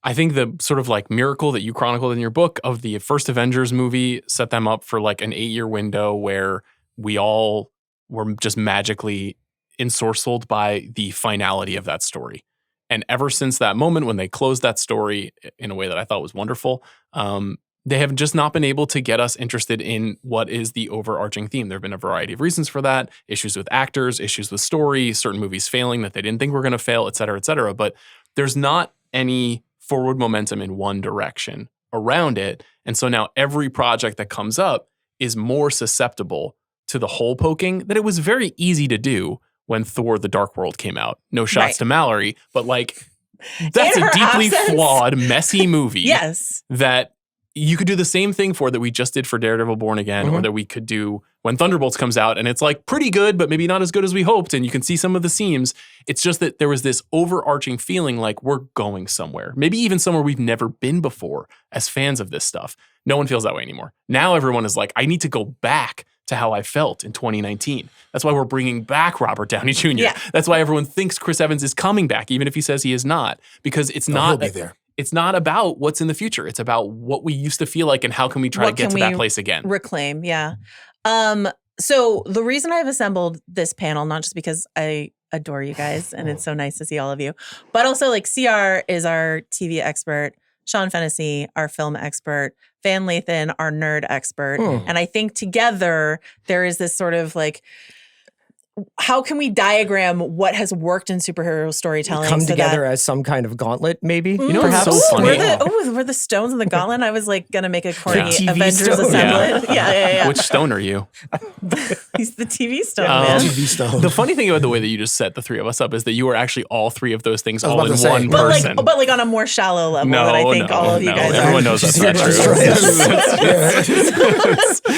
I think the sort of like miracle that you chronicled in your book of the first Avengers movie set them up for like an 8-year window where we all were just magically ensorcelled by the finality of that story. And ever since that moment when they closed that story in a way that I thought was wonderful, they have just not been able to get us interested in what is the overarching theme. There have been a variety of reasons for that, issues with actors, issues with story, certain movies failing that they didn't think were going to fail, et cetera, et cetera. But there's not any forward momentum in one direction around it. And so now every project that comes up is more susceptible to the hole poking that it was very easy to do when Thor: The Dark World came out. No shots to Mallory, but like that's a deeply flawed, messy movie. Yes. That you could do the same thing for that we just did for Daredevil Born Again, or that we could do when Thunderbolts comes out and it's like pretty good, but maybe not as good as we hoped. And you can see some of the seams. It's just that there was this overarching feeling like we're going somewhere, maybe even somewhere we've never been before as fans of this stuff. No one feels that way anymore. Now everyone is like, I need to go back to how I felt in 2019. That's why we're bringing back Robert Downey Jr. Yeah. That's why everyone thinks Chris Evans is coming back, even if he says he is not, because it's not. He'll be there. It's not about what's in the future. It's about what we used to feel like and how can we try to get to that place again. Reclaim, yeah. So the reason I've assembled this panel, not just because I adore you guys and it's so nice to see all of you, but also like CR is our TV expert, Sean Fennessey, our film expert, Van Lathan, our nerd expert. And I think together there is this sort of like, how can we diagram what has worked in superhero storytelling? Come together as some kind of gauntlet, maybe? You know, perhaps. So funny. Were the stones in the gauntlet? I was like going to make a corny Avengers assembly. Yeah. Which stone are you? He's the TV stone, man. TV stone. The funny thing about the way that you just set the three of us up is that you are actually all three of those things all in one person. But like on a more shallow level than I think all of you guys are. Everyone knows that's not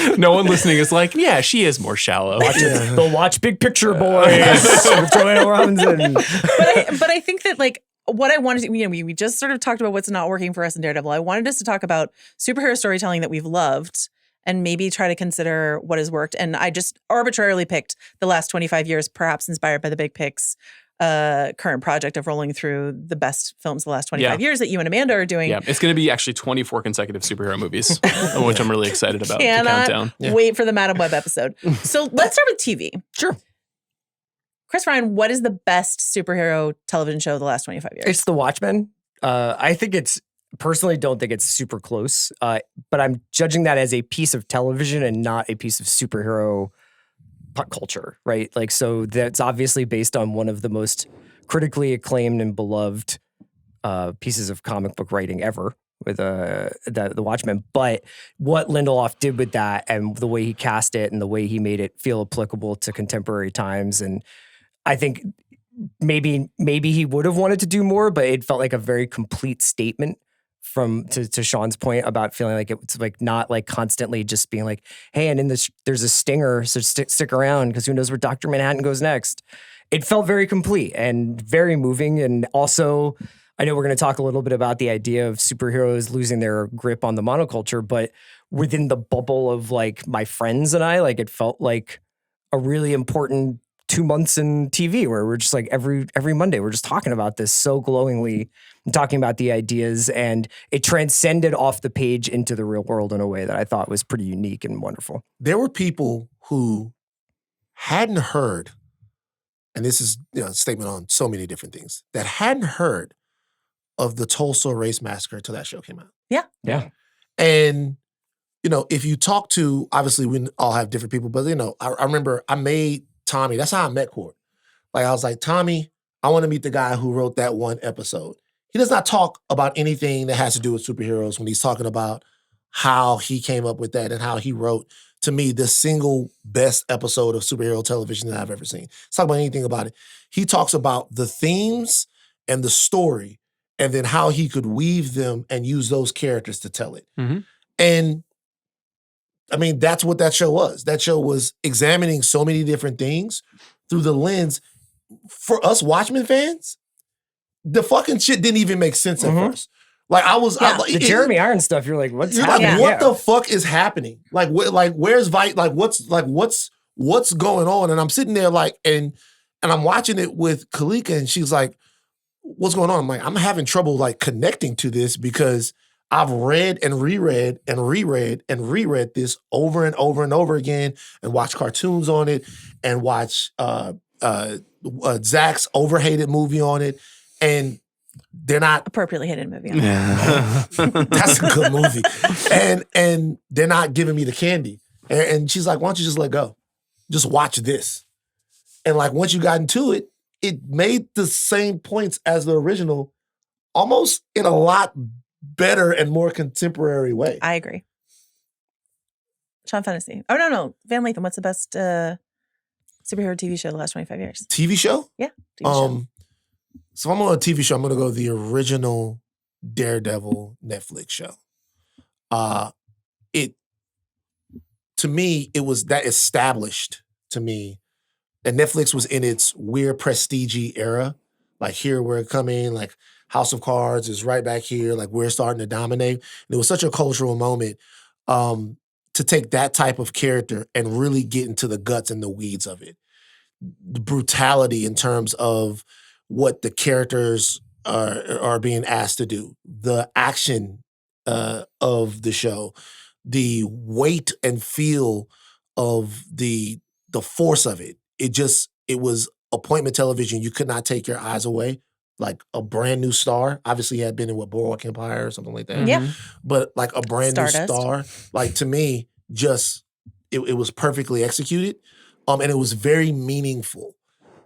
true. No one listening is like, yeah, she is more shallow. They'll watch Big Picture Boys with Joanna Robinson. But I think that like what I wanted to, we just sort of talked about what's not working for us in Daredevil. I wanted us to talk about superhero storytelling that we've loved and maybe try to consider what has worked. And I just arbitrarily picked the last 25 years, perhaps inspired by the Big Picks current project of rolling through the best films the last 25 years that you and Amanda are doing. Yeah, it's going to be actually 24 consecutive superhero movies, which I'm really excited about to count down. Wait for the Madam Web episode. So let's start with TV. Sure. Chris Ryan, what is the best superhero television show of the last 25 years? It's The Watchmen. I think personally don't think it's super close, but I'm judging that as a piece of television and not a piece of superhero pop culture, right? Like, so that's obviously based on one of the most critically acclaimed and beloved pieces of comic book writing ever with the Watchmen. But what Lindelof did with that and the way he cast it and the way he made it feel applicable to contemporary times, and I think maybe he would have wanted to do more, but it felt like a very complete statement to Sean's point about feeling like it's like not like constantly just being like, hey, and in this there's a stinger, so stick around because who knows where Dr. Manhattan goes next. It felt very complete and very moving. And also, I know we're going to talk a little bit about the idea of superheroes losing their grip on the monoculture, but within the bubble of like my friends and I, like it felt like a really important 2 months in TV where we're just like every Monday, we're just talking about this so glowingly and talking about the ideas, and it transcended off the page into the real world in a way that I thought was pretty unique and wonderful. There were people who hadn't heard, and this is a statement on so many different things, that hadn't heard of the Tulsa Race Massacre until that show came out. Yeah. Yeah. And, if you talk to, obviously we all have different people, but, I remember I made Tommy, that's how I met Court. Like, I was like, Tommy, I want to meet the guy who wrote that one episode. He does not talk about anything that has to do with superheroes when he's talking about how he came up with that and how he wrote, to me, the single best episode of superhero television that I've ever seen. Let's talk about anything about it. He talks about the themes and the story and then how he could weave them and use those characters to tell it. Mm-hmm. And I mean, that's what that show was. That show was examining so many different things through the lens. For us Watchmen fans, the fucking shit didn't even make sense at first. Like I was, the Jeremy Irons stuff. You're like, what's happening? Like, what the fuck is happening? Like, where's Vite? Like, what's going on? And I'm sitting there like, and I'm watching it with Kalika, and she's like, what's going on? I'm like, I'm having trouble like connecting to this because I've read and reread and reread and reread this over and over and over again, and watched cartoons on it, and watch Zach's overhated movie on it, and they're not appropriately hated movie. That's a good movie, and they're not giving me the candy. And she's like, "Why don't you just let go? Just watch this." And like once you got into it, it made the same points as the original, almost in a lot better and more contemporary way. I agree. Sean Fennessey. Oh no, Van Lathan. What's the best superhero TV show of the last 25 years? TV show? Yeah. TV show. So if I'm on a TV show, I'm gonna go the original Daredevil Netflix show. To me, it was that established to me. And Netflix was in its weird prestige era. Like here we're coming, like House of Cards is right back here, like we're starting to dominate. And it was such a cultural moment to take that type of character and really get into the guts and the weeds of it. The brutality in terms of what the characters are being asked to do, the action of the show, the weight and feel of the force of it. It was appointment television. You could not take your eyes away. Like a brand new star. Obviously, he had been in Boardwalk Empire or something like that. Yeah. But like a brand Stardust. new star. Like to me, it was perfectly executed. And it was very meaningful.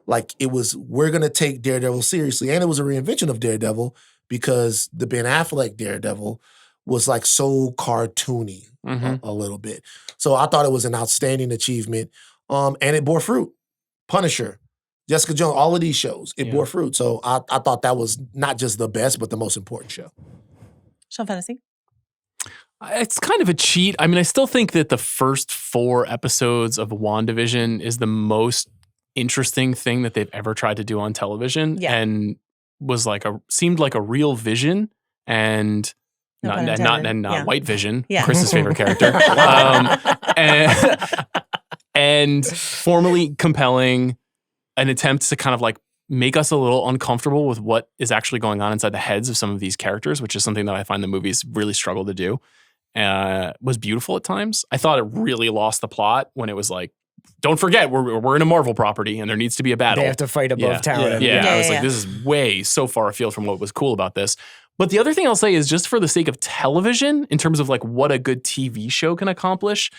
Like we're gonna take Daredevil seriously. And it was a reinvention of Daredevil because the Ben Affleck Daredevil was like so cartoony a little bit. So I thought it was an outstanding achievement. And it bore fruit. Punisher, Jessica Jones, all of these shows, it bore fruit. So I thought that was not just the best, but the most important show. Sean Fennessey? It's kind of a cheat. I mean, I still think that the first 4 episodes of WandaVision is the most interesting thing that they've ever tried to do on television, and was seemed like a real vision, and not White Vision, Chris's favorite character, and formally compelling, an attempt to kind of like make us a little uncomfortable with what is actually going on inside the heads of some of these characters, which is something that I find the movies really struggle to do. Was beautiful at times. I thought it really lost the plot when it was like, don't forget, we're in a Marvel property and there needs to be a battle. They have to fight above town. Yeah. I was like, this is way so far afield from what was cool about this. But the other thing I'll say is, just for the sake of television, in terms of like what a good TV show can accomplish,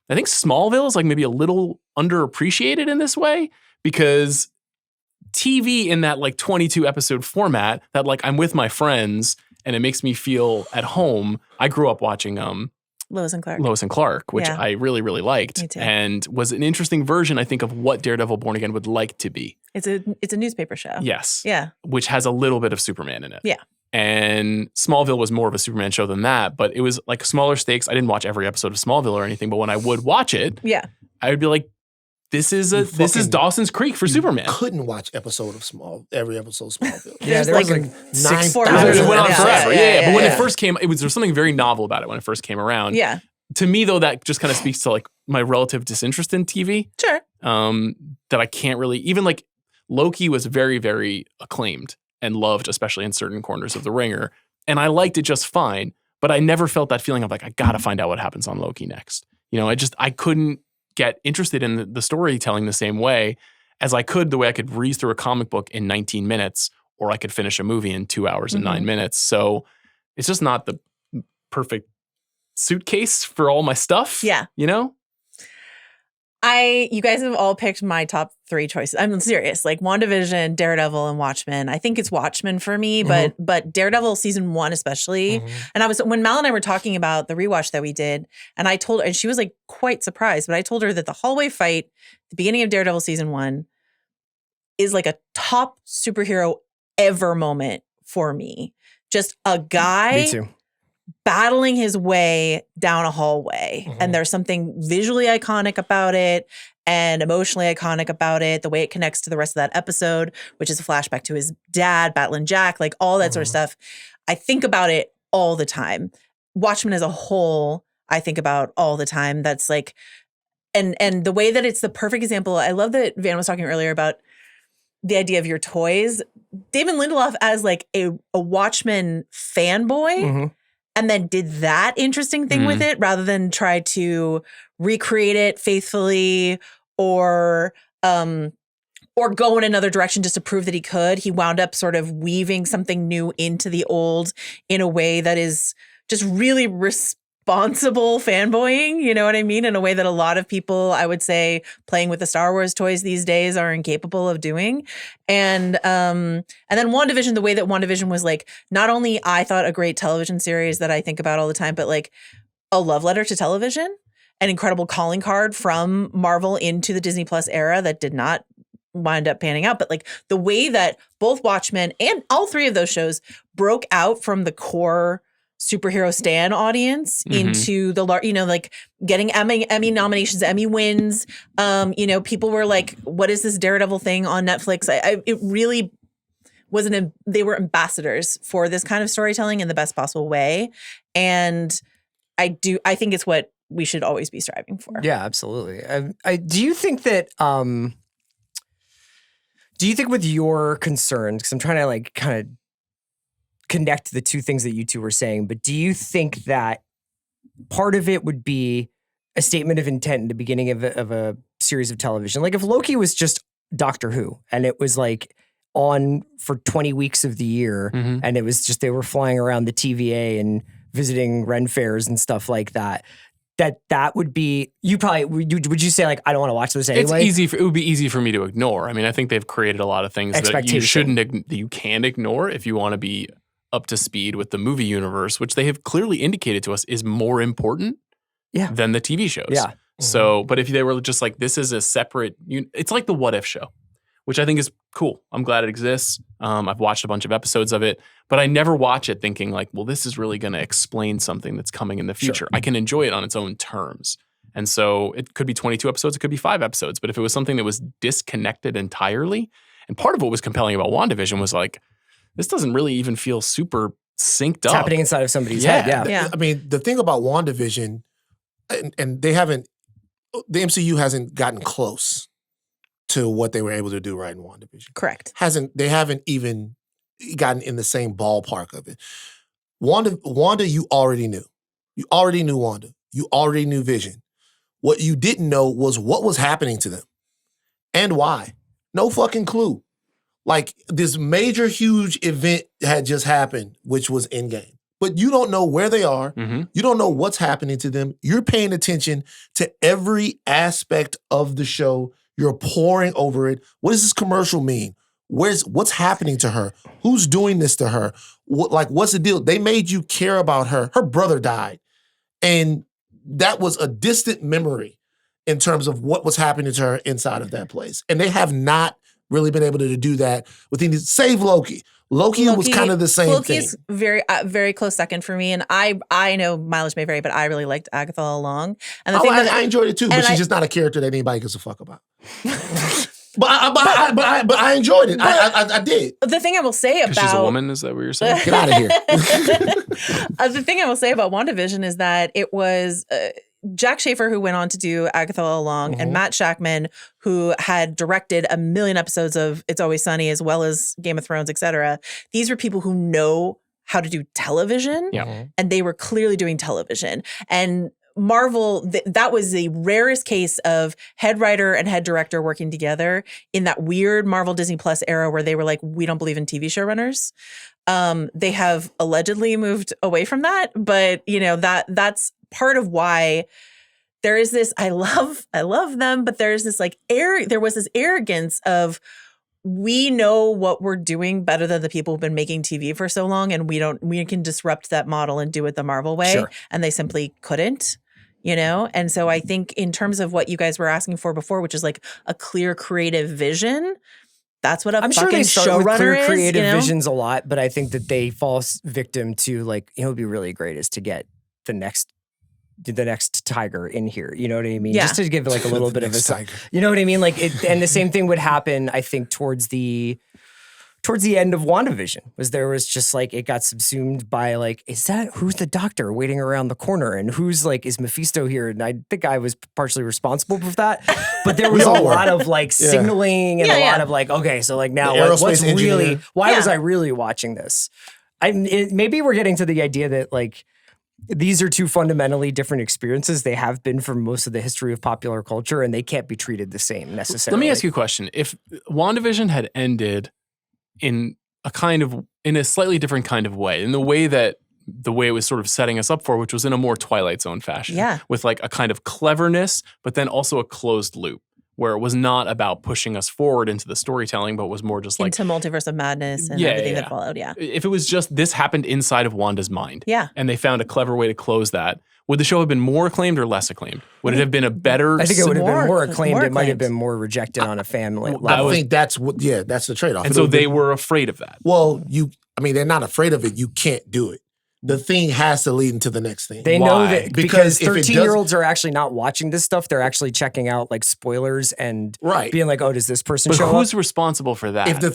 I think Smallville is like maybe a little underappreciated in this way, because TV in that like 22 episode format that like I'm with my friends and it makes me feel at home. I grew up watching Lois and Clark, which I really, really liked, and was an interesting version, I think, of what Daredevil Born Again would like to be. It's a newspaper show. Yes. Yeah. Which has a little bit of Superman in it. Yeah. And Smallville was more of a Superman show than that, but it was like smaller stakes. I didn't watch every episode of Smallville or anything, but when I would watch it, I would be like, this is Dawson's Creek for Superman. Couldn't watch every episode of Smallville. There was like 9,000. It went on forever. Yeah. But when it first came, there was something very novel about it when it first came around. Yeah. To me, though, that just kind of speaks to like my relative disinterest in TV. Sure. That I can't really, even like Loki was very, very acclaimed and loved, especially in certain corners of the Ringer. And I liked it just fine, but I never felt that feeling of like, I gotta find out what happens on Loki next. You know, I couldn't get interested in the storytelling the same way as I could, the way I could breeze through a comic book in 19 minutes, or I could finish a movie in 2 hours and 9 minutes. So it's just not the perfect suitcase for all my stuff. Yeah. You know? You guys have all picked my top 3 choices. I'm serious. Like WandaVision, Daredevil, and Watchmen. I think it's Watchmen for me, but Daredevil season 1 especially. And when Mal and I were talking about the rewatch that we did, and I told her, and she was like quite surprised, but I told her that the hallway fight, the beginning of Daredevil season 1, is like a top superhero ever moment for me. Just a guy. Me too. Battling his way down a hallway. And there's something visually iconic about it and emotionally iconic about it, the way it connects to the rest of that episode, which is a flashback to his dad battling Jack, like all that sort of stuff. I think about it all the time. Watchmen as a whole, I think about all the time. That's like, and the way that it's the perfect example. I love that Van was talking earlier about the idea of your toys. David Lindelof as like a Watchmen fanboy, and then did that interesting thing with it rather than try to recreate it faithfully or go in another direction just to prove that he could. He wound up sort of weaving something new into the old in a way that is just really responsible fanboying, you know what I mean? In a way that a lot of people, I would say, playing with the Star Wars toys these days are incapable of doing. And then WandaVision, the way that WandaVision was like, not only I thought a great television series that I think about all the time, but like a love letter to television, an incredible calling card from Marvel into the Disney Plus era that did not wind up panning out. But like the way that both Watchmen and all 3 of those shows broke out from the core superhero stan audience into the like getting Emmy nominations, Emmy wins. People were like, what is this Daredevil thing on Netflix? It really was they were ambassadors for this kind of storytelling in the best possible way. And I think it's what we should always be striving for. Yeah, absolutely. Do you think that, with your concerns, because I'm trying to like kind of connect the 2 things that you 2 were saying, but do you think that part of it would be a statement of intent in the beginning of a series of television? Like if Loki was just Doctor Who and it was like on for 20 weeks of the year and it was just they were flying around the TVA and visiting Ren fairs and stuff like that, that would be, would you say like, I don't want to watch those anyway? It would be easy for me to ignore. I mean, I think they've created a lot of things that you can ignore if you want to be up to speed with the movie universe, which they have clearly indicated to us is more important than the TV shows. Yeah. So, but if they were just like, this is a separate, it's like the What If show, which I think is cool. I'm glad it exists. I've watched a bunch of episodes of it, but I never watch it thinking like, well, this is really going to explain something that's coming in the future. Sure. I can enjoy it on its own terms. And so it could be 22 episodes, it could be 5 episodes. But if it was something that was disconnected entirely, and part of what was compelling about WandaVision was like, this doesn't really even feel super synced up. It's happening inside of somebody's head, yeah. I mean, the thing about WandaVision, and the MCU hasn't gotten close to what they were able to do right in WandaVision. Correct. They haven't even gotten in the same ballpark of it. Wanda, you already knew. You already knew Wanda. You already knew Vision. What you didn't know was what was happening to them and why. No fucking clue. Like, this major, huge event had just happened, which was Endgame. But you don't know where they are. Mm-hmm. You don't know what's happening to them. You're paying attention to every aspect of the show. You're poring over it. What does this commercial mean? What's happening to her? Who's doing this to her? What's the deal? They made you care about her. Her brother died. And that was a distant memory in terms of what was happening to her inside of that place. And they have not really been able to do that with any, save Loki. Loki was kind of the same thing. Loki's very close second for me. And I know mileage may vary, but I really liked Agatha all along. And I enjoyed it too, but she's just not a character that anybody gives a fuck about. But I enjoyed it. I did. The thing I will say about... she's a woman, is that what you're saying? Get out of here. The thing I will say about WandaVision is that it was... Jack Schaefer, who went on to do Agatha All Along, and Matt Shakman, who had directed a million episodes of It's Always Sunny, as well as Game of Thrones, etc. These were people who know how to do television, and they were clearly doing television. And Marvel, that was the rarest case of head writer and head director working together in that weird Marvel Disney Plus era where they were like, we don't believe in TV showrunners. They have allegedly moved away from that, but that's part of why there is this, I love them, but there's this there was this arrogance of, we know what we're doing better than the people who've been making TV for so long, and we can disrupt that model and do it the Marvel way. Sure. And they simply couldn't, And so I think in terms of what you guys were asking for before, which is like a clear creative vision, that's what I'm sure they start with clear creative visions a lot, but I think that they fall victim to it would be really great is to get the next tiger in here. You know what I mean? Yeah. Just to give a little bit of a tiger. You know what I mean? And the same thing would happen, I think, towards the end of WandaVision, was just it got subsumed by who's the doctor waiting around the corner, and who's is Mephisto here? And I think I was partially responsible for that, but there was a lot of signaling and a lot of okay, so now what's really, why was I really watching this? Maybe we're getting to the idea that these are two fundamentally different experiences. They have been for most of the history of popular culture, and they can't be treated the same necessarily. Let me ask you a question. If WandaVision had ended in a slightly different kind of way, in the way it was sort of setting us up for, which was in a more Twilight Zone fashion, with a kind of cleverness, but then also a closed loop, where it was not about pushing us forward into the storytelling, but was more just into Multiverse of Madness and everything that followed. Yeah. If it was just this happened inside of Wanda's mind, and they found a clever way to close that, would the show have been more acclaimed or less acclaimed? Would it have been a better? I think it would have been more acclaimed. It might have been more rejected on a fan level. I think that's the trade-off. And so they were afraid of that. Well, they're not afraid of it. You can't do it. The thing has to lead into the next thing. They know that because 13-year-olds are actually not watching this stuff. They're actually checking out spoilers and being like, "Oh, does this person show up?" But who's responsible for that? If the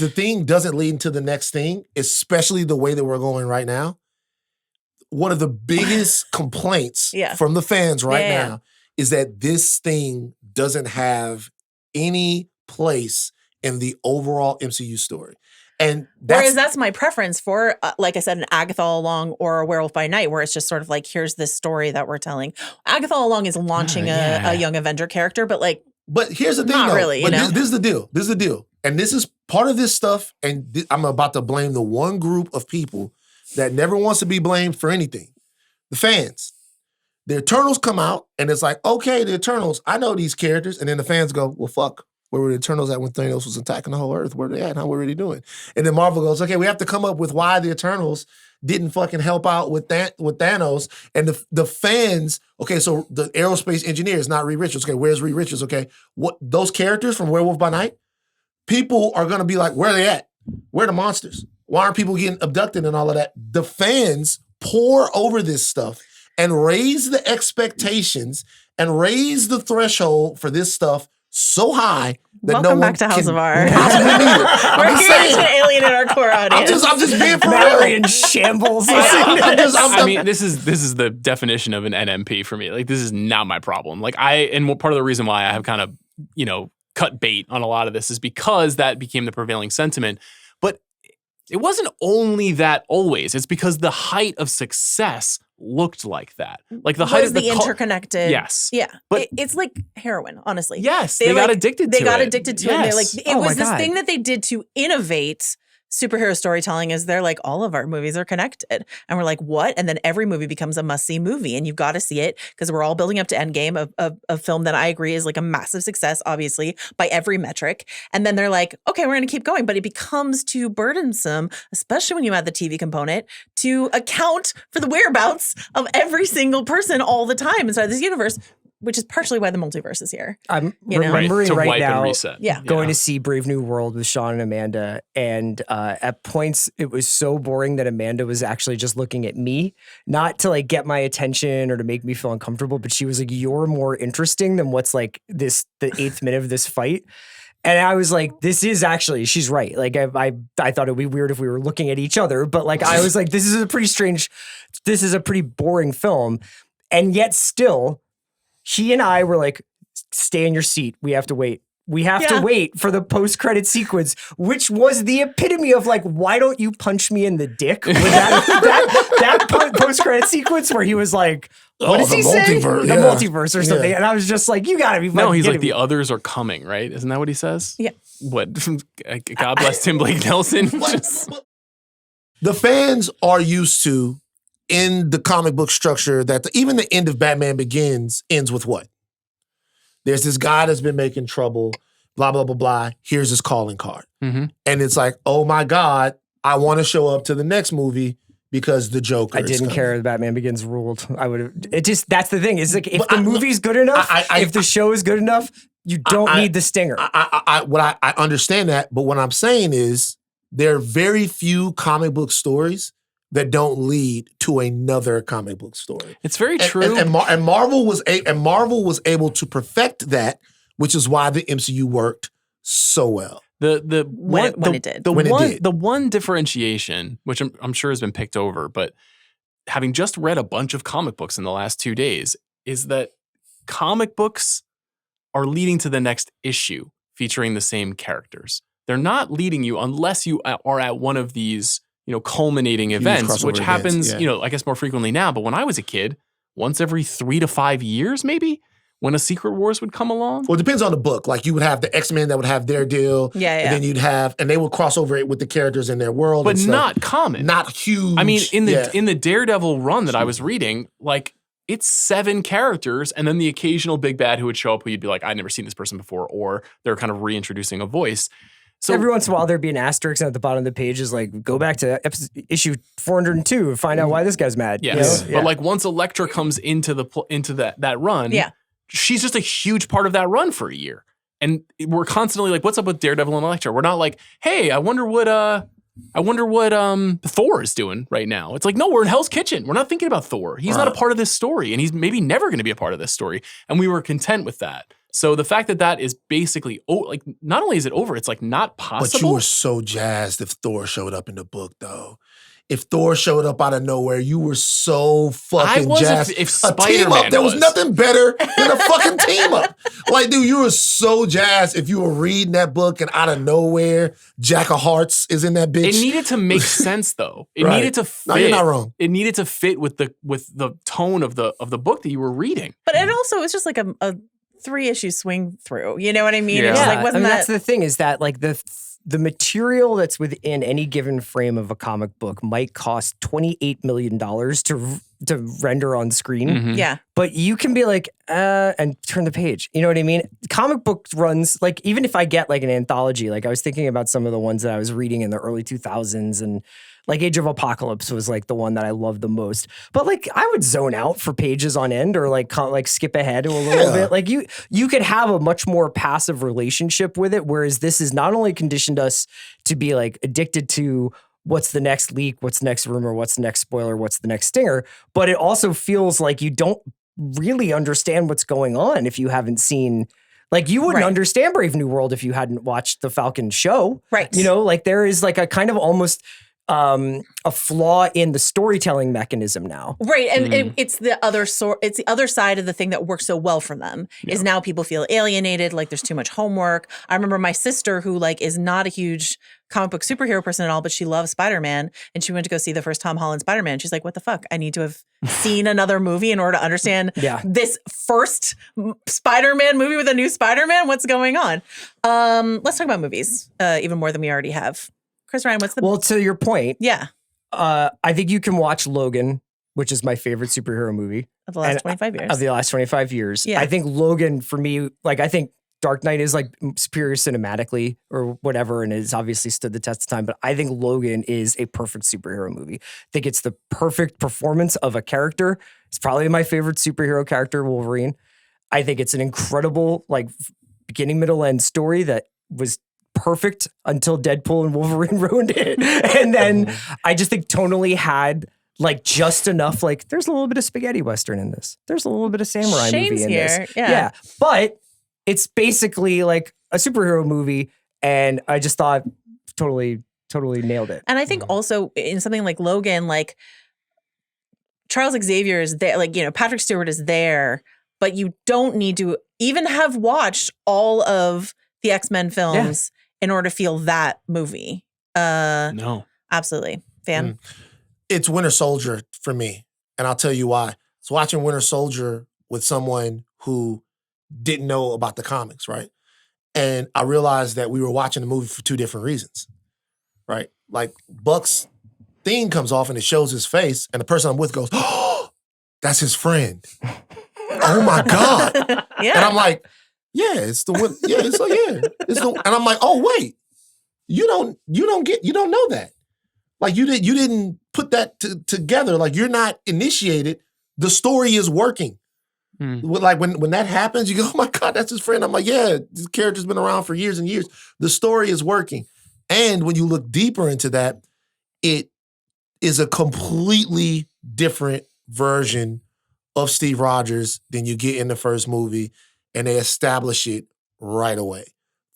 thing doesn't lead into the next thing, especially the way that we're going right now, one of the biggest complaints from the fans now is that this thing doesn't have any place in the overall MCU story. And that's my preference for, like I said, an Agatha All Along or a Werewolf by Night, where it's just sort of here's this story that we're telling. Agatha All Along is launching a young Avenger character, but But here's the thing, not really. This is the deal. This is the deal, and this is part of this stuff. And I'm about to blame the one group of people that never wants to be blamed for anything: the fans. The Eternals come out, and it's okay, the Eternals. I know these characters, and then the fans go, "Well, fuck. Where were the Eternals at when Thanos was attacking the whole Earth? Where are they at? How were they doing?" And then Marvel goes, "Okay, we have to come up with why the Eternals didn't fucking help out with Thanos." And the fans, okay, so the aerospace engineer is not Reed Richards. Okay, where's Reed Richards? Okay, what those characters from Werewolf by Night? People are gonna be like, where are they at? Where are the monsters? Why aren't people getting abducted and all of that? The fans pour over this stuff. and raise the expectations and raise the threshold for this stuff so high that Welcome back to House of R. We're here to alienate our core audience. I'm just being for Mallory in shambles. I mean, this is the definition of an NMP for me. Like, this is not my problem. Like, and part of the reason why I have kind of, cut bait on a lot of this is because that became the prevailing sentiment. But it wasn't only that always. It's because the height of success looked like that. Like the height of the interconnected. Yes. Yeah. But it's like heroin, honestly. Yes. They got addicted to it. They got addicted to it. And they're like, it was this God. thing that they did to innovate superhero storytelling is they're like, all of our movies are connected. And we're like, what? And then every movie becomes a must-see movie. And you've got to see it because we're all building up to Endgame, a film that I agree is like a massive success, obviously, by every metric. And then they're like, okay, we're going to keep going. But it becomes too burdensome, especially when you add the TV component, to account for the whereabouts of every single person all the time inside this universe, which is partially why the multiverse is here. I'm remembering right now going to see Brave New World with Sean and Amanda. And at points, it was so boring that Amanda was actually just looking at me, not to like get my attention or to make me feel uncomfortable. But she was like, you're more interesting than what's like the 8th minute of this fight. And I was like, this is actually, she's right. Like I thought it'd be weird if we were looking at each other. But like, I was like, this is a pretty boring film. And yet still, he and I were like, stay in your seat. We have to wait. We have to wait for the post-credit sequence, which was the epitome of like, why don't you punch me in the dick? With that post-credit sequence where he was like, what does he say? The multiverse or something. And I was just like, you gotta be No, he's like, the others are coming, right? Isn't that what he says? Yeah. What? God bless Tim Blake Nelson. The fans are used to, in the comic book structure, that even the end of Batman Begins ends with what? There's this guy that's been making trouble, blah, blah, blah, blah. Here's his calling card. Mm-hmm. And it's like, oh my God, I want to show up to the next movie because the Joker I didn't care that Batman Begins ruled. I would have, that's the thing. It's like, if the movie's good enough, if the show is good enough, you don't need the stinger. I understand that, but what I'm saying is there are very few comic book stories that don't lead to another comic book story. It's very true. And Marvel was able to perfect that, which is why the MCU worked so well. When it did. The one differentiation, which I'm sure has been picked over, but having just read a bunch of comic books in the last 2 days, is that comic books are leading to the next issue featuring the same characters. They're not leading you unless you are at one of these culminating events, which happens, I guess more frequently now. But when I was a kid, once every 3 to 5 years, maybe, when a Secret Wars would come along. Well, it depends on the book. Like, you would have the X-Men that would have their deal. And then you'd have, and they would cross over it with the characters in their world. But not common. Not huge. I mean, in the Daredevil run that I was reading, like, it's 7 characters, and then the occasional big bad who would show up who you'd be like, I'd never seen this person before, or they're kind of reintroducing a voice. So every once in a while, there'd be an asterisk at the bottom of the page is like, go back to issue 402 and find out why this guy's mad. Yes. But like, once Elektra comes into that run, she's just a huge part of that run for a year. And we're constantly like, what's up with Daredevil and Elektra? We're not like, hey, I wonder what Thor is doing right now. It's like, no, we're in Hell's Kitchen. We're not thinking about Thor. He's not a part of this story, and he's maybe never going to be a part of this story. And we were content with that. So the fact that is basically, like, not only is it over, it's like not possible. But you were so jazzed if Thor showed up in the book, though. If Thor showed up out of nowhere, you were so fucking jazzed. If Spider-Man team up, there was nothing better than a fucking team up. Like, dude, you were so jazzed if you were reading that book and out of nowhere, Jack of Hearts is in that bitch. It needed to make sense, though. It needed to fit. No, you're not wrong. It needed to fit with the tone of the book that you were reading. But it also, it's just like a 3-issue swing through. You know what I mean? Yeah. It's just like, that's the thing, is that like the material that's within any given frame of a comic book might cost $28 million to render on screen. Mm-hmm. Yeah. But you can be like, and turn the page. You know what I mean? Comic book runs, like, even if I get like an anthology, like I was thinking about some of the ones that I was reading in the early 2000s, and like Age of Apocalypse was like the one that I loved the most. But like, I would zone out for pages on end, or like skip ahead a little bit. Like you could have a much more passive relationship with it, whereas this has not only conditioned us to be like addicted to what's the next leak, what's the next rumor, what's the next spoiler, what's the next stinger. But it also feels like you don't really understand what's going on if you haven't seen, like you wouldn't understand Brave New World if you hadn't watched the Falcon show. Right. You know, like there is like a kind of almost a flaw in the storytelling mechanism now. Right. And it's the other it's the other side of the thing that works so well for them is now people feel alienated, like there's too much homework. I remember my sister who like is not a huge comic book superhero person at all, but she loves Spider-Man, and she went to go see the first Tom Holland Spider-Man. She's like, what the fuck? I need to have seen another movie in order to understand this first Spider-Man movie with a new Spider-Man. What's going on? Let's talk about movies, even more than we already have. Chris Ryan, what's the... Well, to your point, yeah, I think you can watch Logan, which is my favorite superhero movie. Of the last 25 years. Of the last 25 years. Yeah. I think Logan, for me, like I think Dark Knight is like superior cinematically or whatever, and it's obviously stood the test of time, but I think Logan is a perfect superhero movie. I think it's the perfect performance of a character. It's probably my favorite superhero character, Wolverine. I think it's an incredible, like, beginning, middle, end story that was perfect until Deadpool and Wolverine ruined it. And then I just think tonally had like just enough, like there's a little bit of spaghetti Western in this. There's a little bit of samurai movie in this. Yeah. But it's basically like a superhero movie. And I just thought totally nailed it. And I think also in something like Logan, like Charles Xavier is there, like, you know, Patrick Stewart is there, but you don't need to even have watched all of the X-Men films in order to feel that movie. No. Absolutely. Fan? It's Winter Soldier for me. And I'll tell you why. I was watching Winter Soldier with someone who didn't know about the comics, right? And I realized that we were watching the movie for two different reasons, right? Like Buck's thing comes off and it shows his face, and the person I'm with goes, "Oh, that's his friend." Oh my God. And I'm like, yeah, it's the one. Yeah, it's like, it's the, and I'm like, oh wait, you don't know that. Like you didn't put that together. Like you're not initiated. The story is working. Like when that happens, you go, oh my God, that's his friend. I'm like, yeah, this character's been around for years and years. The story is working. And when you look deeper into that, it is a completely different version of Steve Rogers than you get in the first movie. And they establish it right away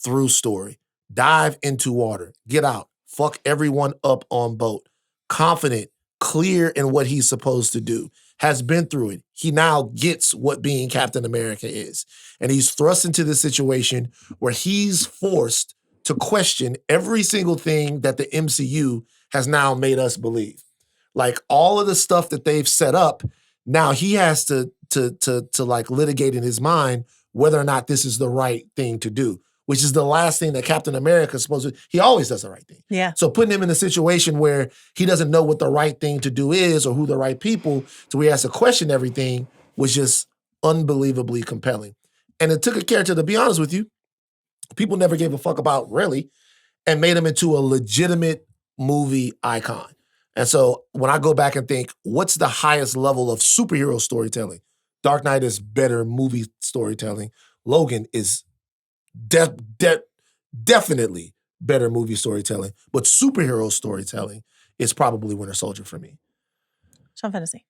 through story. Dive into water. Get out. Fuck everyone up on boat. Confident, clear in what he's supposed to do. Has been through it. He now gets what being Captain America is. And he's thrust into this situation where he's forced to question every single thing that the MCU has now made us believe. Like all of the stuff that they've set up, now he has to like litigate in his mind whether or not this is the right thing to do, which is the last thing that Captain America is supposed to. He always does the right thing. Yeah. So putting him in a situation where he doesn't know what the right thing to do is or who the right people, to where he has to question everything, was just unbelievably compelling. And it took a character, to be honest with you, people never gave a fuck about really, and made him into a legitimate movie icon. And so when I go back and think, what's the highest level of superhero storytelling? Dark Knight is better movie storytelling. Logan is definitely better movie storytelling. But superhero storytelling is probably Winter Soldier for me. Sean Fennessey.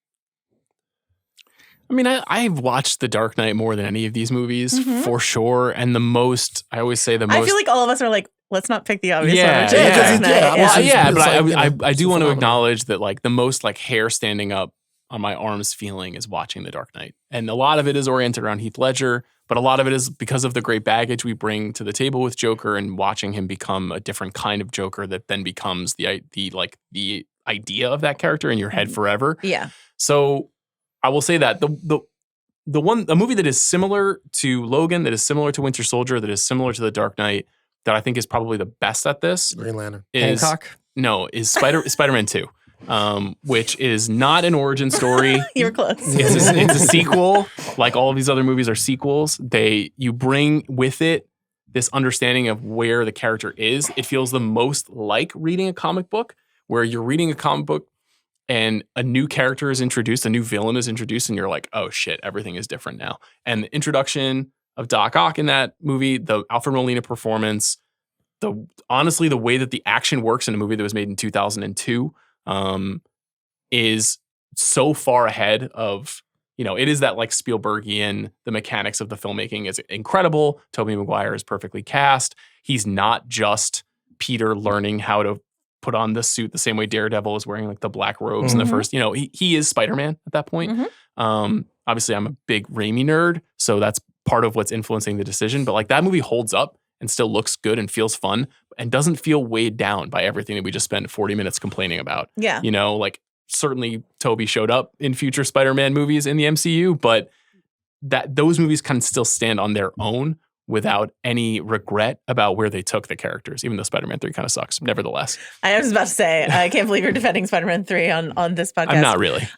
I mean, I've watched The Dark Knight more than any of these movies, for sure. And I always say the most. I feel like all of us are like, let's not pick the obvious one. But I do want to acknowledge that like the most like hair standing up on my arms feeling is watching The Dark Knight. And a lot of it is oriented around Heath Ledger, but a lot of it is because of the great baggage we bring to the table with Joker and watching him become a different kind of Joker that then becomes the idea of that character in your head forever. Yeah. So I will say that a movie that is similar to Logan, that is similar to Winter Soldier, that is similar to The Dark Knight, that I think is probably the best at this. Green Lantern. Hancock? No, is Spider-Man 2. Which is not an origin story. You were close. It's a sequel. Like all of these other movies are sequels. You bring with it this understanding of where the character is. It feels the most like reading a comic book, where you're reading a comic book and a new character is introduced, a new villain is introduced, and you're like, oh shit, everything is different now. And the introduction of Doc Ock in that movie, the Alfred Molina performance, honestly, the way that the action works in a movie that was made in 2002 is so far ahead of, it is that like Spielbergian, the mechanics of the filmmaking is incredible. Tobey Maguire is perfectly cast. He's not just Peter learning how to put on the suit the same way Daredevil is wearing like the black robes in the first, he is Spider-Man at that point. Obviously I'm a big Raimi nerd, so that's part of what's influencing the decision. But like that movie holds up and still looks good and feels fun and doesn't feel weighed down by everything that we just spent 40 minutes complaining about. Yeah. Like certainly Tobey showed up in future Spider-Man movies in the MCU, but those movies can still stand on their own without any regret about where they took the characters, even though Spider-Man 3 kind of sucks, nevertheless. I was about to say, I can't believe you're defending Spider-Man 3 on this podcast. I'm not really.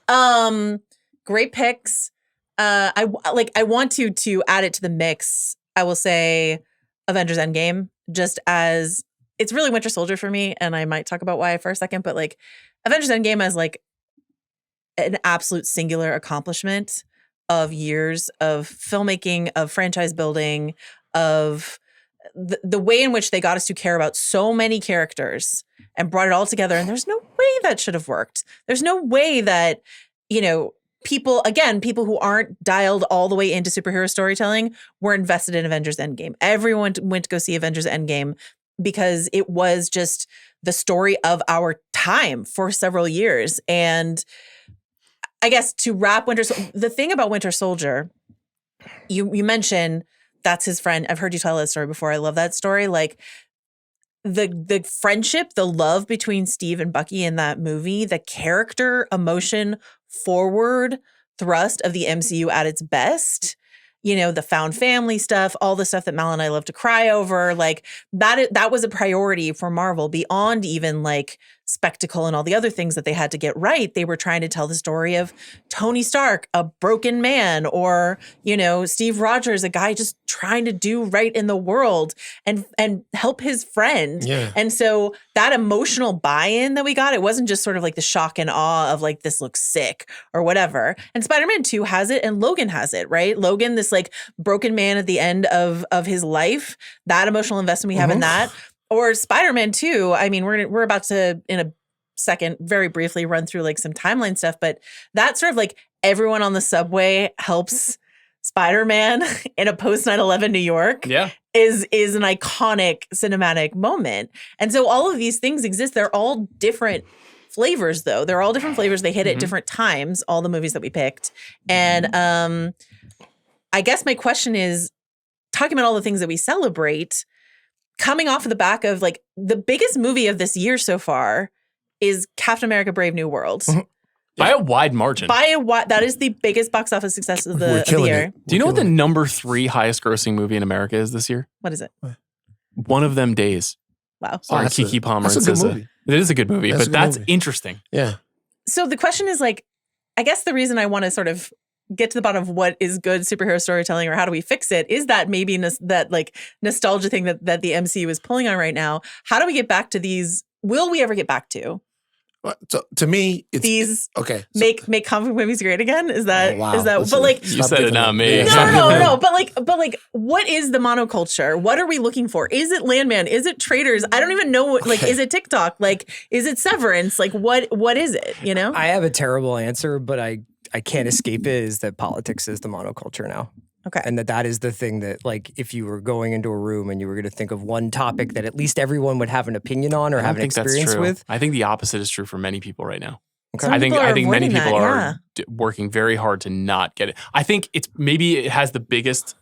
Great picks. I want to add it to the mix. I will say Avengers Endgame, just as it's really Winter Soldier for me, and I might talk about why for a second, but like Avengers Endgame as like an absolute singular accomplishment of years of filmmaking, of franchise building, of the way in which they got us to care about so many characters and brought it all together. And there's no way that should have worked. There's no way that, people who aren't dialed all the way into superhero storytelling were invested in Avengers Endgame. Everyone went to go see Avengers Endgame because it was just the story of our time for several years. And I guess to wrap the thing about Winter Soldier, you mentioned that's his friend. I've heard you tell that story before. I love that story. Like the friendship, the love between Steve and Bucky in that movie, the character, emotion, forward thrust of the MCU at its best. The found family stuff, all the stuff that Mal and I love to cry over, like that was a priority for Marvel beyond even like spectacle and all the other things that they had to get right. They were trying to tell the story of Tony Stark, a broken man, or, Steve Rogers, a guy just trying to do right in the world and help his friend. Yeah. And so that emotional buy-in that we got, it wasn't just sort of like the shock and awe of like, this looks sick or whatever. And Spider-Man 2 has it and Logan has it, right? Logan, this like broken man at the end of his life, that emotional investment we have in that. Or Spider-Man 2, I mean, we're about to, in a second, very briefly run through like some timeline stuff, but that sort of like everyone on the subway helps Spider-Man in a post 9/11 New York is an iconic cinematic moment. And so all of these things exist. They're all different flavors, though. They're all different flavors. They hit at different times, all the movies that we picked. And I guess my question is, talking about all the things that we celebrate, coming off of the back of like the biggest movie of this year so far is Captain America: Brave New World. By a wide margin. That is the biggest box office success of the year. Do you know what the number 3 highest grossing movie in America is this year? What is it? One of Them Days. Wow. Sorry, Keke Palmer. That's a good movie. It is a good movie, but that's interesting. Yeah. So the question is like, I guess the reason I want to sort of get to the bottom of what is good superhero storytelling or how do we fix it is that maybe that like nostalgia thing that the MCU is pulling on right now. How do we get back to these? Will we ever get back to? So to me, it's these okay. Make comic movies great again? Is that wow. is that? Listen, but like you said it, not me. No. But like, what is the monoculture? What are we looking for? Is it Landman? Is it Traders? I don't even know. Like, is it TikTok? Like, is it Severance? Like, what is it? I have a terrible answer, but I can't escape it. Is that politics is the monoculture now? Okay. And that is the thing that, like, if you were going into a room and you were going to think of one topic that at least everyone would have an opinion on or have an experience with. I think the opposite is true for many people right now. Okay. I think many people are working very hard to not get it. I think it has the biggest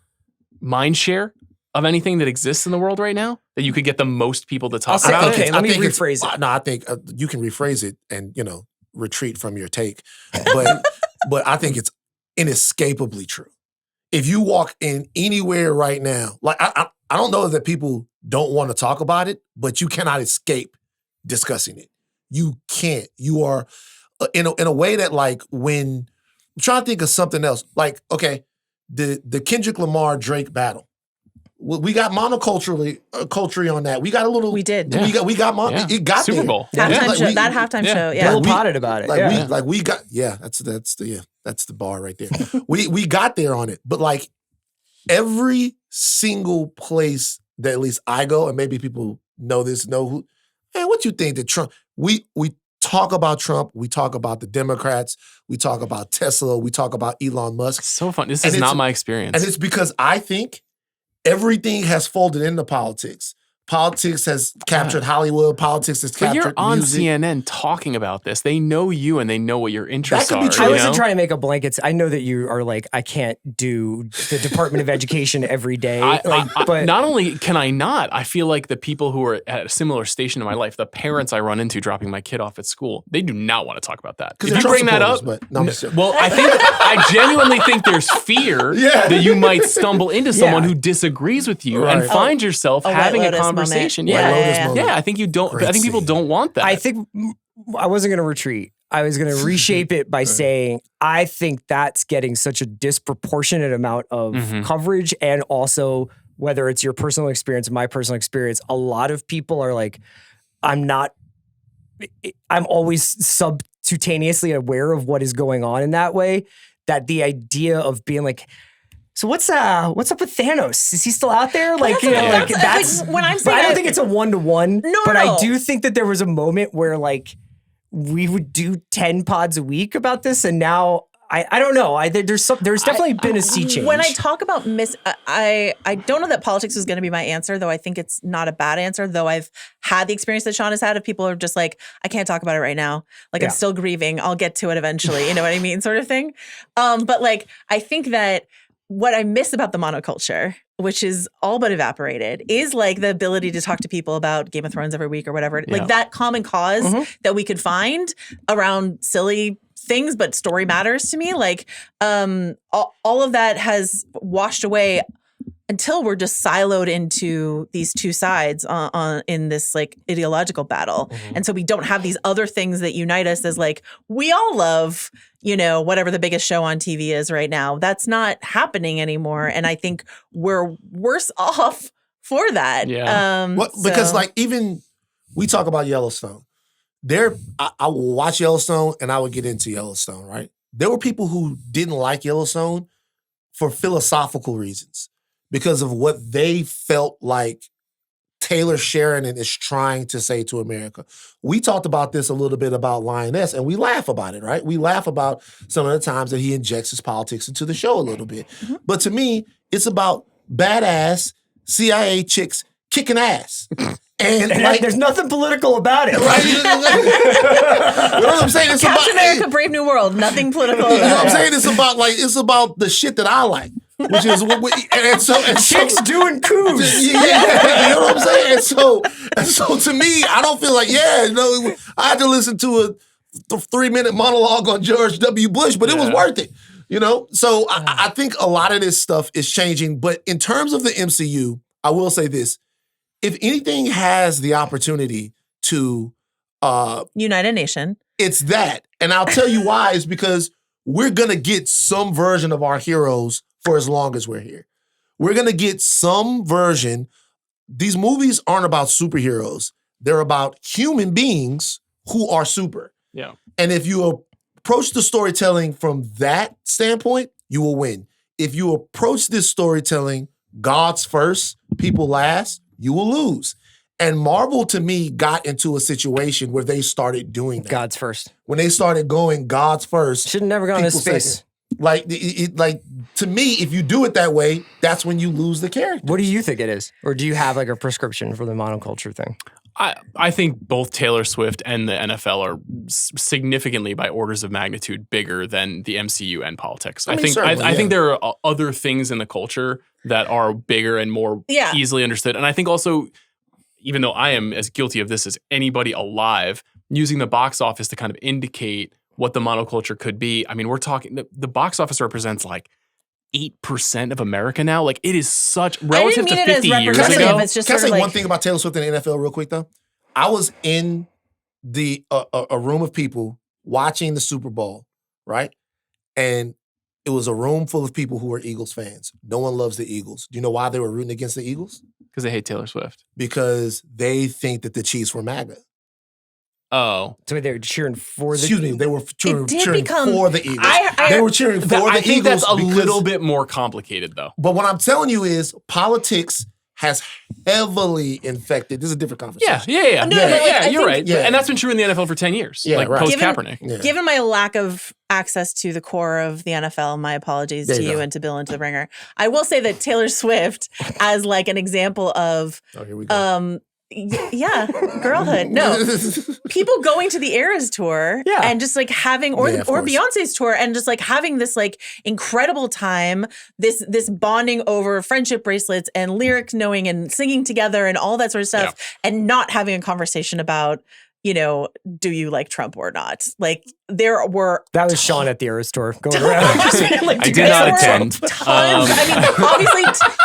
mind share of anything that exists in the world right now that you could get the most people to talk about it. Okay, let me rephrase it. No, I think you can rephrase it and, retreat from your take. But but I think it's inescapably true. If you walk in anywhere right now, like I don't know that people don't want to talk about it, but you cannot escape discussing it. You can't. You are in a way that, like, when I'm trying to think of something else, like, okay, the Kendrick Lamar Drake battle. We got monoculturally on that. We got a little. We did. Yeah. We got it got Super Bowl. Halftime show. That halftime show. Yeah. Bill potted about it. We got. Yeah, that's the bar right there. we got there on it, but like every single place that at least I go, and maybe people know this, know who. Man, what you think that Trump, we talk about Trump, we talk about the Democrats, we talk about Tesla, we talk about Elon Musk. It's so fun. This is not my experience. And it's because I think everything has folded into politics. Politics has captured Hollywood. Politics has captured music. But you're on CNN talking about this. They know you and they know what your interests are. I wasn't trying to make a blanket. I know that you are like, I can't do the Department of Education every day. But not only can I not, I feel like the people who are at a similar station in my life, the parents I run into dropping my kid off at school, they do not want to talk about that. If you bring that up, I genuinely think there's fear that you might stumble into someone who disagrees with you and find yourself having a conversation. I think you don't. Great I think people don't want that. I think I wasn't going to retreat. I was going to reshape it by saying I think that's getting such a disproportionate amount of coverage, and also whether it's your personal experience, my personal experience. A lot of people are like, I'm always subcutaneously aware of what is going on in that way. That the idea of being like, so what's up with Thanos? Is he still out there? Like, that's when I'm saying I don't think it's a 1-to-1. But I do think that there was a moment where like we would do 10 pods a week about this, and now I don't know. There's definitely been a sea change. When I talk about I don't know that politics is going to be my answer, though I think it's not a bad answer, though I've had the experience that Sean has had of people who are just like, I can't talk about it right now. Like, I'm still grieving. I'll get to it eventually. You know what I mean? Sort of thing. But like, I think that what I miss about the monoculture, which is all but evaporated, is like the ability to talk to people about Game of Thrones every week or whatever. Like that common cause that we could find around silly things, but story matters to me. Like all of that has washed away until we're just siloed into these two sides in this like ideological battle. And so we don't have these other things that unite us as like, we all love, whatever the biggest show on TV is right now. That's not happening anymore. And I think we're worse off for that. Yeah. Because like even we talk about Yellowstone. I will watch Yellowstone and I would get into Yellowstone, right? There were people who didn't like Yellowstone for philosophical reasons because of what they felt like Taylor Sheridan is trying to say to America. We talked about this a little bit about Lioness, and we laugh about it, right? We laugh about some of the times that he injects his politics into the show a little bit. But to me, it's about badass CIA chicks kicking ass. And like, there's nothing political about it, right? You know what I'm saying? It's Captain America, Brave New World. Nothing political about it. You know what I'm saying? It's about the shit that I like, which is and chicks doing coups. You know what I'm saying? And so to me, I don't feel like I had to listen to a 3-minute monologue on George W. Bush, but it was worth it. So I think a lot of this stuff is changing. But in terms of the MCU, I will say this. If anything has the opportunity to unite a nation, it's that. And I'll tell you why. Is because we're going to get some version of our heroes for as long as we're here. We're going to get some version. These movies aren't about superheroes. They're about human beings who are super. Yeah. And if you approach the storytelling from that standpoint, you will win. If you approach this storytelling, God's first, people last, you will lose. And Marvel, to me, got into a situation where they started doing that. God's first. When they started going God's first. Should have never gone into space. Like to me, if you do it that way, that's when you lose the character. What do you think it is? Or do you have like a prescription for the monoculture thing? I think both Taylor Swift and the NFL are significantly by orders of magnitude bigger than the MCU and politics. I think there are other things in the culture that are bigger and more easily understood. And I think also, even though I am as guilty of this as anybody alive, using the box office to kind of indicate what the monoculture could be. I mean, we're talking, the box office represents like 8% of America now. Like, it is such relative to 50 years ago. It's just Can I say like, one thing about Taylor Swift and the NFL real quick though? I was in a room of people watching the Super Bowl, right? And it was a room full of people who were Eagles fans. No one loves the Eagles. Do you know why they were rooting against the Eagles? Because they hate Taylor Swift. Because they think that the Chiefs were MAGA. Oh. So they were cheering for the... Excuse me, they were cheering for the Eagles. They were cheering for the Eagles. I think that's a little bit more complicated, though. But what I'm telling you is politics has heavily infected. This is a different conversation. Yeah. No, you're right. Yeah. And that's been true in the NFL for 10 years, post Kaepernick. Given my lack of access to the core of the NFL, my apologies to you and to Bill and to the Ringer. I will say that Taylor Swift as like an example of here we go. Girlhood. No, people going to the Eras tour and just like having, or Beyonce's tour, and just like having this like incredible time, this bonding over friendship bracelets and lyric knowing and singing together and all that sort of stuff, and not having a conversation about, do you like Trump or not? Like there were that was Sean at the Eras tour going around. I did not attend. Tons.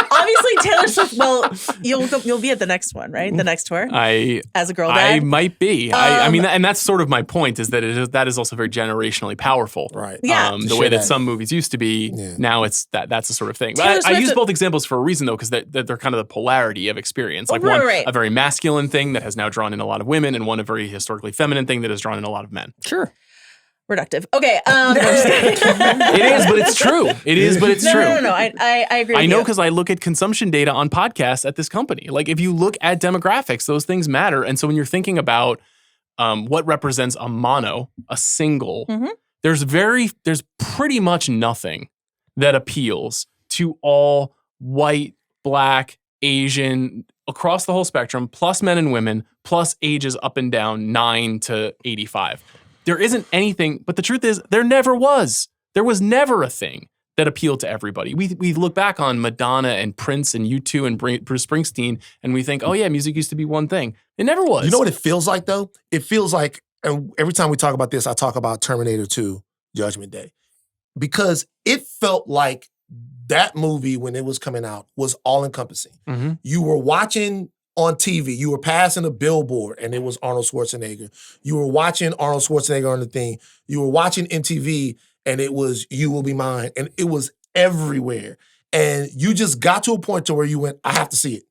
Obviously Taylor Swift. Well, you'll be at the next one, right? The next tour. As a girl dad, I might be. I mean, and that's sort of my point is that that is also very generationally powerful, right? Yeah, the way that some movies used to be. Now it's that's the sort of thing. But I use both examples for a reason though, because they're kind of the polarity of experience. Like one a very masculine thing that has now drawn in a lot of women, and one a very historically feminine thing that has drawn in a lot of men. Sure. Reductive. Okay. It is, but it's true. It is, but it's true. No. I agree with I know because I look at consumption data on podcasts at this company. Like if you look at demographics, those things matter. And so when you're thinking about what represents a single, there's pretty much nothing that appeals to all white, Black, Asian, across the whole spectrum, plus men and women, plus ages up and down 9 to 85. There isn't anything, but the truth is there never was. There was never a thing that appealed to everybody. We look back on Madonna and Prince and U2 and Bruce Springsteen and we think, oh yeah, music used to be one thing. It never was. You know what it feels like though? It feels like, and every time we talk about this, I talk about Terminator 2, Judgment Day. Because it felt like that movie when it was coming out was all encompassing. You were watching on TV, you were passing a billboard and it was Arnold Schwarzenegger. You were watching Arnold Schwarzenegger on the thing. You were watching MTV and it was You Will Be Mine. And it was everywhere. And you just got to a point to where you went, I have to see it.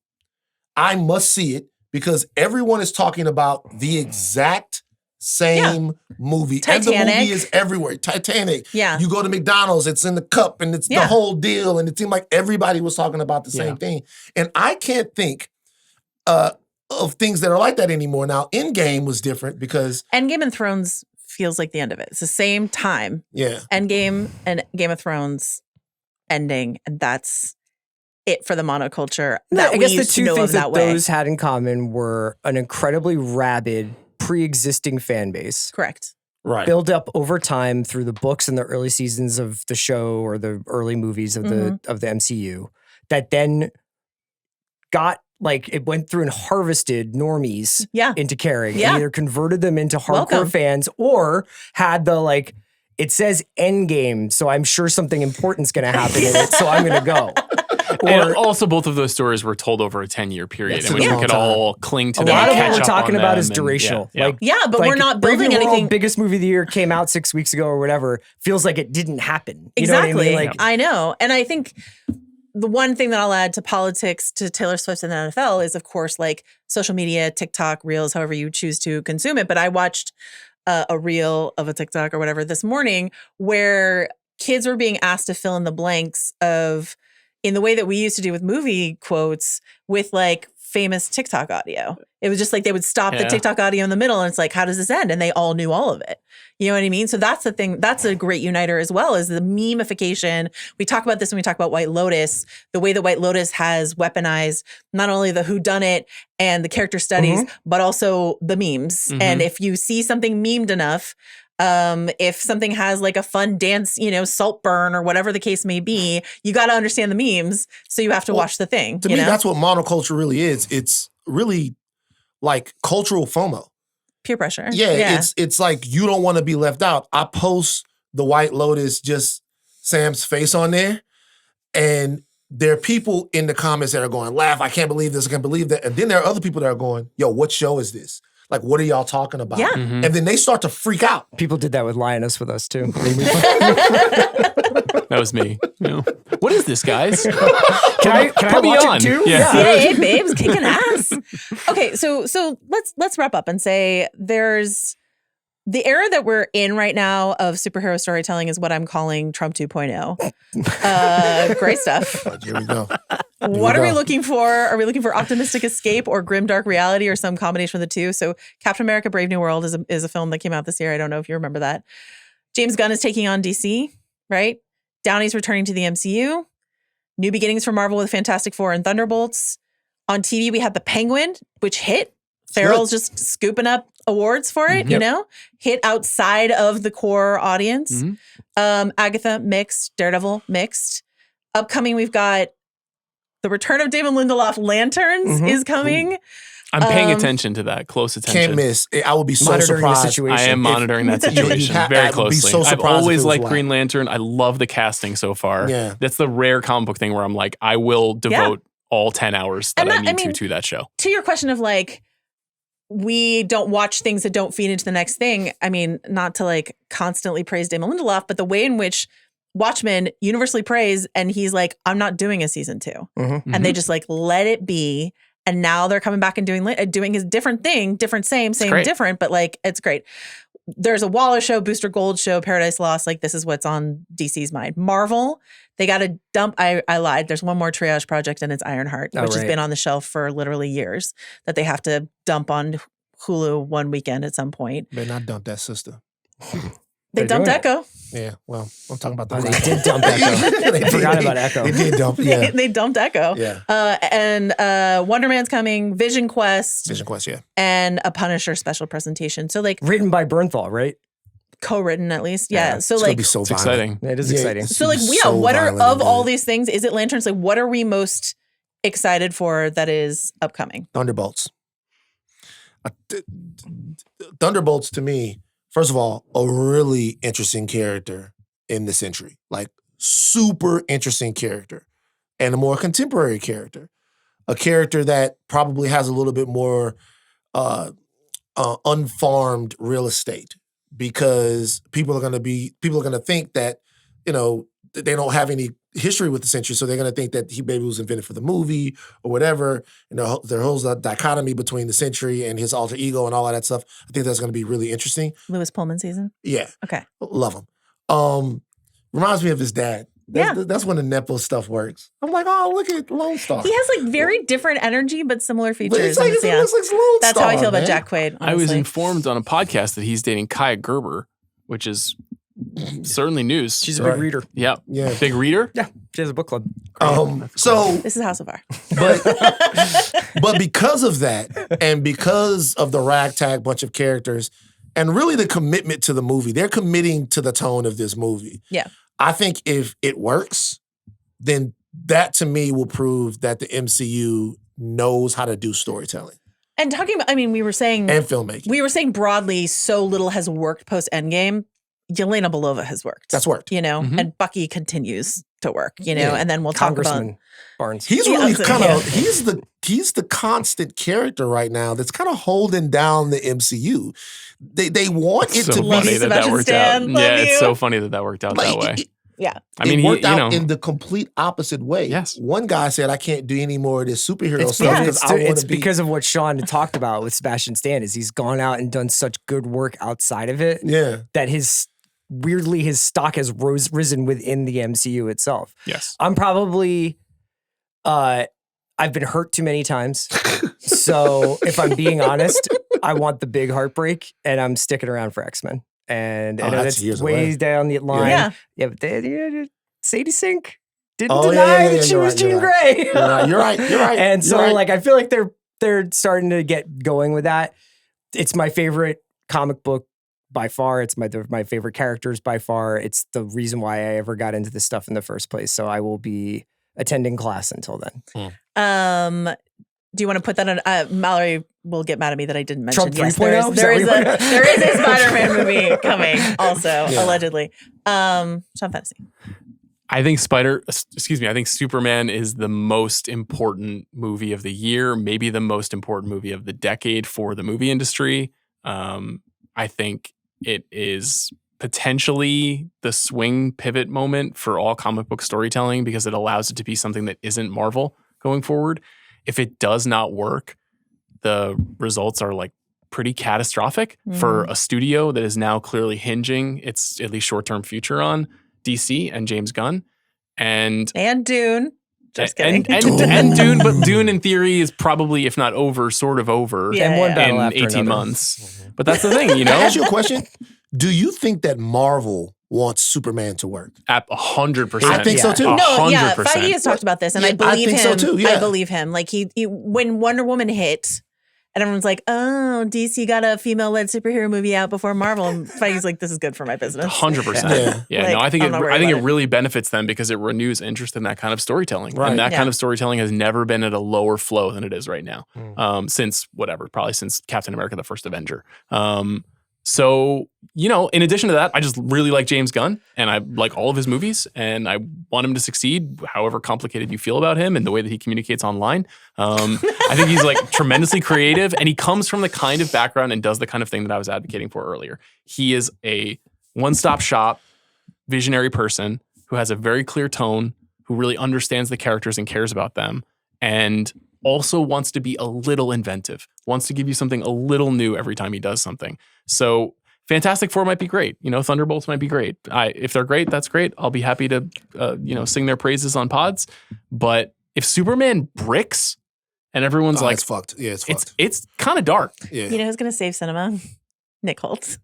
I must see it because everyone is talking about the exact same movie. Titanic. And the movie is everywhere. Titanic. Yeah. You go to McDonald's, it's in the cup and it's the whole deal. And it seemed like everybody was talking about the same thing. And I can't think of things that are like that anymore. Now, Endgame was different because Endgame and Thrones feels like the end of it. It's the same time. Yeah. Endgame and Game of Thrones ending, and that's it for the monoculture. I guess the two things that those had in common were an incredibly rabid, pre-existing fan base. Correct. Right. Build up over time through the books and the early seasons of the show or the early movies of the MCU that then got like it went through and harvested normies into caring. And either converted them into hardcore fans or had the like, it says Endgame, so I'm sure something important's going to happen in it, so I'm going to go. And also, both of those stories were told over a 10-year period in which we could all cling to them. A lot of what we're talking about is durational. But we're not building anything. Biggest movie of the year came out 6 weeks ago or whatever. Feels like it didn't happen. You Exactly. know what I mean? I know. And I think the one thing that I'll add to politics, to Taylor Swift and the NFL is, of course, like social media, TikTok, Reels, however you choose to consume it. But I watched a reel of a TikTok or whatever this morning where kids were being asked to fill in the blanks of, in the way that we used to do with movie quotes, with like famous TikTok audio. It was just like they would stop the TikTok audio in the middle and it's like, how does this end? And they all knew all of it. You know what I mean? So that's the thing. That's a great uniter as well, is the meme-ification. We talk about this when we talk about White Lotus, the way that White Lotus has weaponized not only the whodunnit and the character studies, but also the memes. And if you see something memed enough, if something has like a fun dance, salt burn or whatever the case may be, you got to understand the memes. So you have to watch the thing. To me, that's what monoculture really is. It's really like cultural FOMO. Peer pressure. Yeah. It's like you don't want to be left out. I post the White Lotus, just Sam's face on there. And there are people in the comments that are going, laugh, I can't believe this, I can't believe that. And then there are other people that are going, yo, what show is this? Like, what are y'all talking about? Yeah. And then they start to freak out. People did that with Lioness with us, too. That was me. What is this, guys? Can I watch it, too? Yeah. Hey, babes, kicking ass. Okay, so let's wrap up and say there's the era that we're in right now of superhero storytelling is what I'm calling Trump 2.0. Great stuff. Here we go. What are we looking for? Are we looking for optimistic escape or grimdark reality or some combination of the two? So Captain America Brave New World is a film that came out this year. I don't know if you remember that. James Gunn is taking on DC, right? Downey's returning to the MCU. New beginnings for Marvel with Fantastic Four and Thunderbolts. On TV, we had The Penguin, which hit. Farrell's just scooping up awards for it, you know? Hit outside of the core audience. Agatha, mixed. Daredevil, mixed. Upcoming, we've got the return of David Lindelof. Lanterns is coming. I'm paying attention to that. Close attention. Can't miss. I will be so surprised. I am monitoring that situation very closely. So I've always liked Green Lantern. I love the casting so far. Yeah. That's the rare comic book thing where I'm like, I will devote all 10 hours that I need to that show. To your question of like, we don't watch things that don't feed into the next thing. I mean, not to like constantly praise Damon Lindelof, but the way in which Watchmen universally praised, and he's like, I'm not doing a season 2. And they just like let it be. And now they're coming back and doing his different thing, different, same, different, but like, it's great. There's a Waller show, Booster Gold show, Paradise Lost. Like, this is what's on DC's mind. Marvel, they got to dump. I lied. There's one more triage project, and it's Ironheart, which has been on the shelf for literally years, that they have to dump on Hulu one weekend at some point. Better not dump that sister. They dumped Echo. Yeah, well, I'm talking about the They did dump Echo. They forgot about Echo. They did dump, yeah. They dumped Echo. Yeah. And Wonder Man's coming, Vision Quest. Yeah. And a Punisher special presentation. So like written by Bernthal, right? Co-written at least. Yeah. So it's like gonna be so it's exciting. It is exciting. So like what are of all these things, is it Lanterns? Like what are we most excited for that is upcoming? Thunderbolts. Thunderbolts to me, first of all, a really interesting character in the century. Like, super interesting character. And a more contemporary character. A character that probably has a little bit more unfarmed real estate. Because people are going to think that, you know, they don't have any history with the century, so they're going to think that he maybe was invented for the movie or whatever. You know, their whole dichotomy between the century and his alter ego and all of that stuff. I think that's going to be really interesting. Lewis Pullman season? Yeah. Okay. Love him. Reminds me of his dad. That's when the Nepo stuff works. I'm like, oh, look at Lone Star. He has like very different energy, but similar features. It's like Lone That's Star, how I feel man. about Jack Quaid. Honestly. I was informed on a podcast that he's dating Kaya Gerber, which is certainly news. She's a big reader. Yeah. Big reader? Yeah. She has a book club. So this is House of R. But because of that, and because of the ragtag bunch of characters, and really the commitment to the movie, they're committing to the tone of this movie. Yeah. I think if it works, then that to me will prove that the MCU knows how to do storytelling. And talking about, I mean, we were saying... And filmmaking. We were saying broadly, so little has worked post-Endgame. Yelena Belova has worked. That's worked. You know, and Bucky continues to work, you know, and then we'll talk Congressman about... Barnes. He's really kind of, he's the constant character right now that's kind of holding down the MCU. They want it to be that worked out. Yeah, it's so funny that worked out that way. Yeah. I mean, it worked out in the complete opposite way. Yes. One guy said, I can't do any more of this superhero stuff because I want to be... It's because of what Sean talked about with Sebastian Stan, is he's gone out and done such good work outside of it that his stock has risen within the MCU itself. Yes. I'm probably... I've been hurt too many times. So if I'm being honest, I want the big heartbreak, and I'm sticking around for X-Men. And I know that's way down the line. Yeah, but Sadie Sink didn't deny that she was Jean Grey. You're right. And so like I feel like they're starting to get going with that. It's my favorite comic book by far. It's my favorite characters by far. It's the reason why I ever got into this stuff in the first place. So I will be attending class until then. Do you want to put that on? Mallory will get mad at me that I didn't mention. Trump 3.0? There is a Spider-Man movie coming also, allegedly. Sean Fennessey. I think I think Superman is the most important movie of the year, maybe the most important movie of the decade for the movie industry. I think it is potentially the swing pivot moment for all comic book storytelling because it allows it to be something that isn't Marvel going forward. If it does not work, the results are like pretty catastrophic for a studio that is now clearly hinging its at least short-term future on DC and James Gunn. And Dune. Just kidding. And Dune, but Dune in theory is probably, if not over, sort of over and one battle in after 18 another. months. But that's the thing, you know? Can I ask you a question? Do you think that Marvel wants Superman to work? 100%. I think so too. No, 100%. yeah, Feige has talked about this, and I believe him. so too, yeah. I believe him. Like he when Wonder Woman hit, and everyone's like, "Oh, DC got a female-led superhero movie out before Marvel." And Feige's like, "This is good for my business." 100%. Yeah. Like, No, I think it it really benefits them because it renews interest in that kind of storytelling, Right. and that kind of storytelling has never been at a lower flow than it is right now. Since Captain America: The First Avenger. So, you know, in addition to that, I just really like James Gunn and I like all of his movies and I want him to succeed, however complicated you feel about him and the way that he communicates online. I think he's like tremendously creative and he comes from the kind of background and does the kind of thing that I was advocating for earlier. He is a one-stop shop visionary person who has a very clear tone, who really understands the characters and cares about them, and also wants to be a little inventive, wants to give you something a little new every time he does something. So Fantastic Four might be great. You know, Thunderbolts might be great. If they're great, that's great. I'll be happy to, sing their praises on pods. But if Superman bricks and everyone's like, it's fucked. Yeah, it's fucked. It's kind of dark. Yeah. You know who's going to save cinema? Nick Holtz.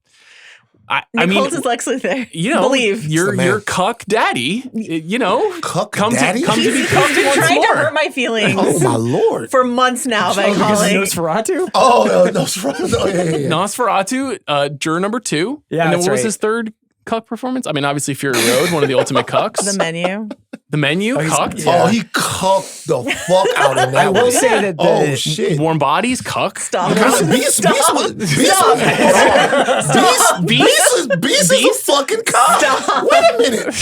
I Nick mean, Holtz is Lex Luthor. You know, Believe. your cuck daddy. You know, Cuck come daddy? to be He's cucked been once trying more. to hurt my feelings Oh my lord! for months now by calling. Nosferatu? Oh, Nosferatu. Oh, yeah. Nosferatu, juror number 2. Yeah, and then that's what was right. his third cuck performance? I mean, obviously Fury Road, one of the ultimate cucks. The Menu. The Menu, cucked. Yeah. Oh, he cucked the fuck out in that I will one. say that the, Oh shit! Warm Bodies, cuck. Stop. Beast is a fucking cock. Stop. Wait a minute.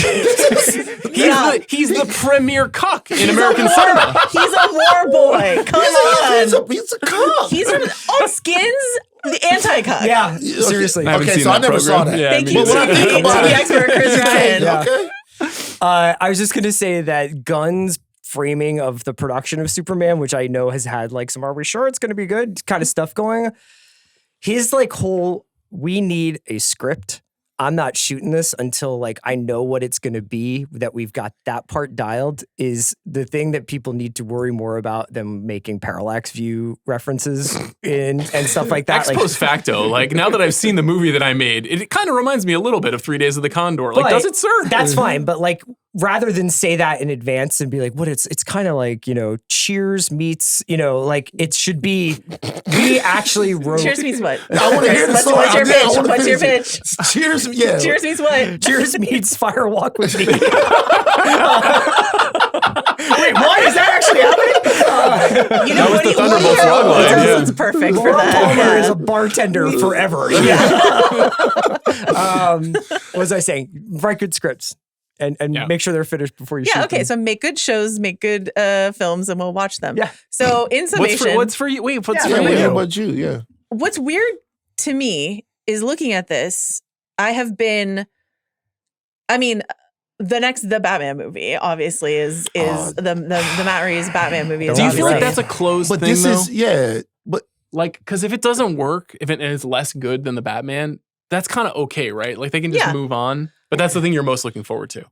He's the premier cuck in American cinema. He's a war boy. Come on. He's a cock. He's from Skins, the anti-cuck. yeah, seriously. I haven't Okay, seen so I that never saw program. that. Yeah, Thank me you, But when I neither. think about TV it, expert Chris Ryan. Yeah. Okay. I was just going to say that Gunn's framing of the production of Superman, which I know has had like some, are we sure it's going to be good kind of stuff going. His like whole, we need a script. I'm not shooting this until like I know what it's going to be, that we've got that part dialed, is the thing that people need to worry more about than making parallax view references and stuff like that. Ex post facto, like now that I've seen the movie that I made, it kind of reminds me a little bit of 3 Days of the Condor. Like, But does it, sir? That's fine. But like, rather than say that in advance and be like, what it's kind of like, Cheers meets, like it should be, we actually wrote. Cheers meets what? I want to hear the story. What's your I pitch? wanna What's your finish pitch? it. Cheers, yeah. Cheers meets what? Cheers meets Fire Walk with Me. Wait, what? Is that actually happening? You know That was what? the Thunderbolts Laura logline, Palmer yeah. is perfect for Laura that. Palmer Yeah. is a bartender forever. What was I saying? Write good scripts and make sure they're finished before you shoot Okay. them. So make good shows, make good films, and we'll watch them. Yeah. So in summation, What's for you? Wait, what's for Yeah, you? yeah, but you, yeah. what's weird to me is looking at this. I have been. I mean, the Batman movie obviously is the Matt Reeves Batman movie. Is Do you feel like obviously- that's a closed But thing, this though? is, but Like, because if it doesn't work, if it is less good than the Batman, that's kind of okay, right? Like, they can just Yeah. move on. But that's the thing you're most looking forward to.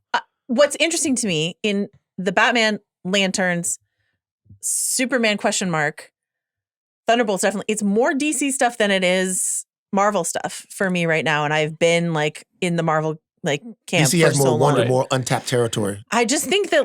What's interesting to me in the Batman, Lanterns, Superman ? Thunderbolts, definitely. It's more DC stuff than it is Marvel stuff for me right now, and I've been like in the Marvel like camp DC for has so more long. wonder, Right. more untapped territory. I just think that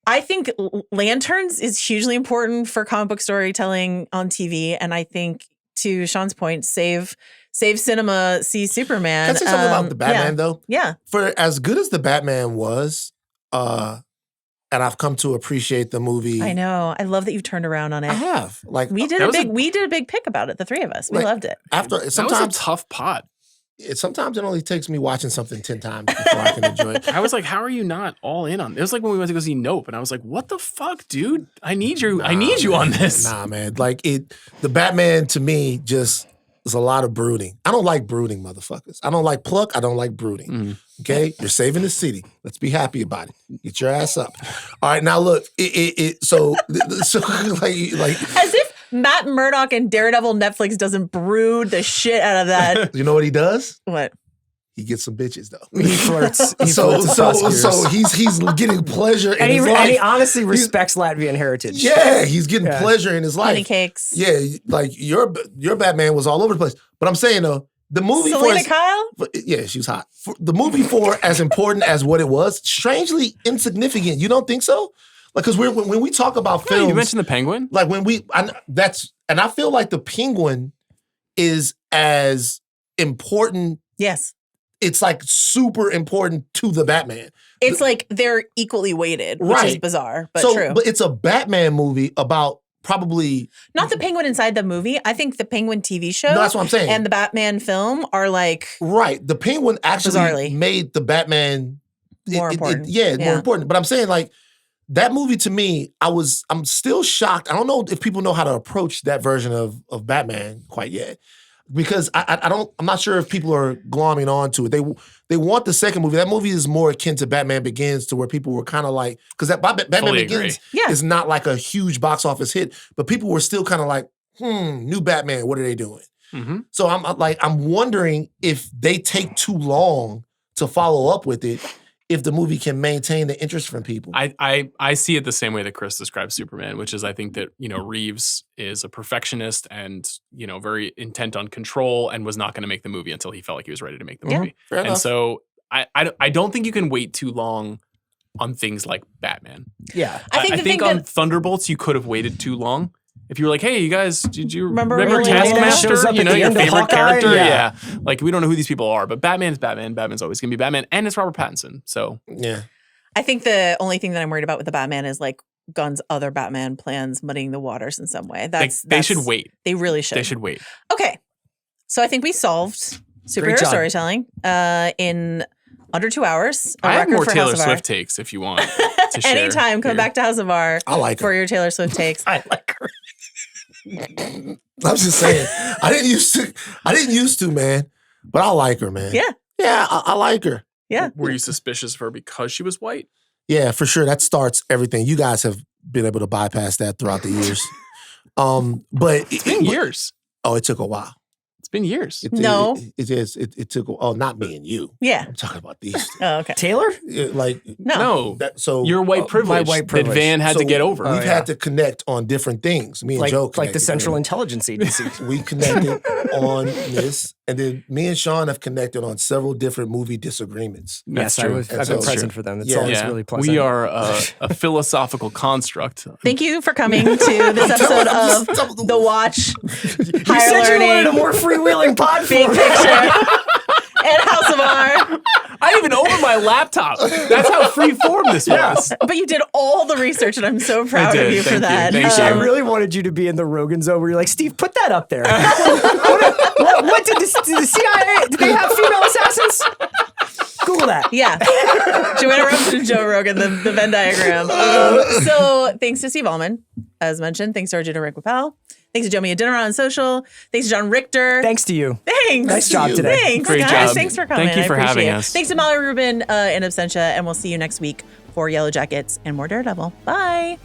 I think Lanterns is hugely important for comic book storytelling on TV, and I think to Sean's point, save cinema, see Superman. Can I say something about the Batman though? Yeah. For as good as the Batman was, and I've come to appreciate the movie. I know. I love that you turned around on it. I have. Like We did That a was big a- we did a big pick about it, the three of us. We Like, loved it. after That was a sometimes tough pot. sometimes it only takes me watching something 10 times before I can enjoy it. I was like, how are you not all in on it? It was like when we went to go see Nope, and I was like, what the fuck, dude? I need you. I need you on this. Nah, man. Like the Batman to me just is a lot of brooding. I don't like brooding, motherfuckers. I don't like pluck. I don't like brooding. Okay? You're saving the city. Let's be happy about it. Get your ass up. All right, now look, so like As if Matt Murdock and Daredevil Netflix doesn't brood the shit out of that. you know what he does? What? He gets some bitches though. He flirts. So he's getting pleasure in his life. And he honestly respects Latvian heritage. Yeah, he's getting pleasure in his life. Honey cakes. Yeah, like your Batman was all over the place. But I'm saying though, the movie Selena Kyle? Yeah, she was hot. The movie for as important as what it was, strangely insignificant. You don't think so? Like, because when we talk about films, you mentioned the Penguin. Like I feel like the Penguin is as important. Yes. It's like super important to the Batman. It's like they're equally weighted, which is bizarre, but true. But it's a Batman movie about probably not the Penguin inside the movie. I think the Penguin TV show. No, that's what I'm saying. And the Batman film are like right. The Penguin actually bizarrely made the Batman more important. More important. But I'm saying like that movie to me, I'm still shocked. I don't know if people know how to approach that version of Batman quite yet. Because I'm not sure if people are glomming on to it. They want the second movie. That movie is more akin to Batman Begins, to where people were kind of like, because that Batman Begins is not like a huge box office hit, but people were still kind of like, new Batman, what are they doing? Mm-hmm. So I'm wondering if they take too long to follow up with it, if the movie can maintain the interest from people. I see it the same way that Chris describes Superman, which is I think that, Reeves is a perfectionist and, very intent on control and was not going to make the movie until he felt like he was ready to make the movie. Fair enough. So I don't think you can wait too long on things like Batman. Yeah. I think on Thunderbolts, you could have waited too long. If you were like, hey, you guys, did you remember Taskmaster? Your favorite character? Yeah. Like, we don't know who these people are, but Batman's Batman. Batman's always going to be Batman. And it's Robert Pattinson. So, yeah. I think the only thing that I'm worried about with the Batman is like Gunn's other Batman plans muddying the waters in some way. They should wait. They really should. They should wait. Okay. So I think we solved superhero storytelling in under 2 hours. I have more Taylor Swift takes if you want to share. Anytime. Come back to House of R. I like her. For your Taylor Swift takes. I like her. I'm just saying. I didn't used to, man. But I like her, man. Yeah. Yeah, I like her. Yeah. Were you suspicious of her because she was white? Yeah, for sure. That starts everything. You guys have been able to bypass that throughout the years. But it's been years. Oh, it took a while. It's been years. It took. Oh, not me and you. Yeah, I'm talking about these. Oh, okay. Taylor? No. So your white privilege. My white privilege. That Van had to get over. We've had to connect on different things. Me and Joe, like the Central Intelligence Agency. We connected on this, and then me and Sean have connected on several different movie disagreements. Yes, I've been present for them. It's always really pleasant. We are a philosophical construct. Thank you for coming to this episode of The Watch. Higher Learning. You wanted a more freewheeling pod. Big Picture. And House of R. I didn't even open my laptop. That's how free-form this was. But you did all the research, and I'm so proud of you for that. I really wanted you to be in the Rogan zone where you're like, Steve, put that up there. what did the CIA, did they have female assassins? Google that. Yeah. Joanna Rogan and Joe Rogan, the Venn diagram. So thanks to Steve Ahlman, as mentioned. Thanks to Arjuna Ramgopal. Thanks to Jomi Adeniran on social. Thanks to John Richter. Thanks to you. Thanks. Nice job today. Thanks, Great guys. job. Thanks for coming. Thank you for having us. Thanks to Molly Rubin in absentia, and we'll see you next week for Yellow Jackets and more Daredevil. Bye.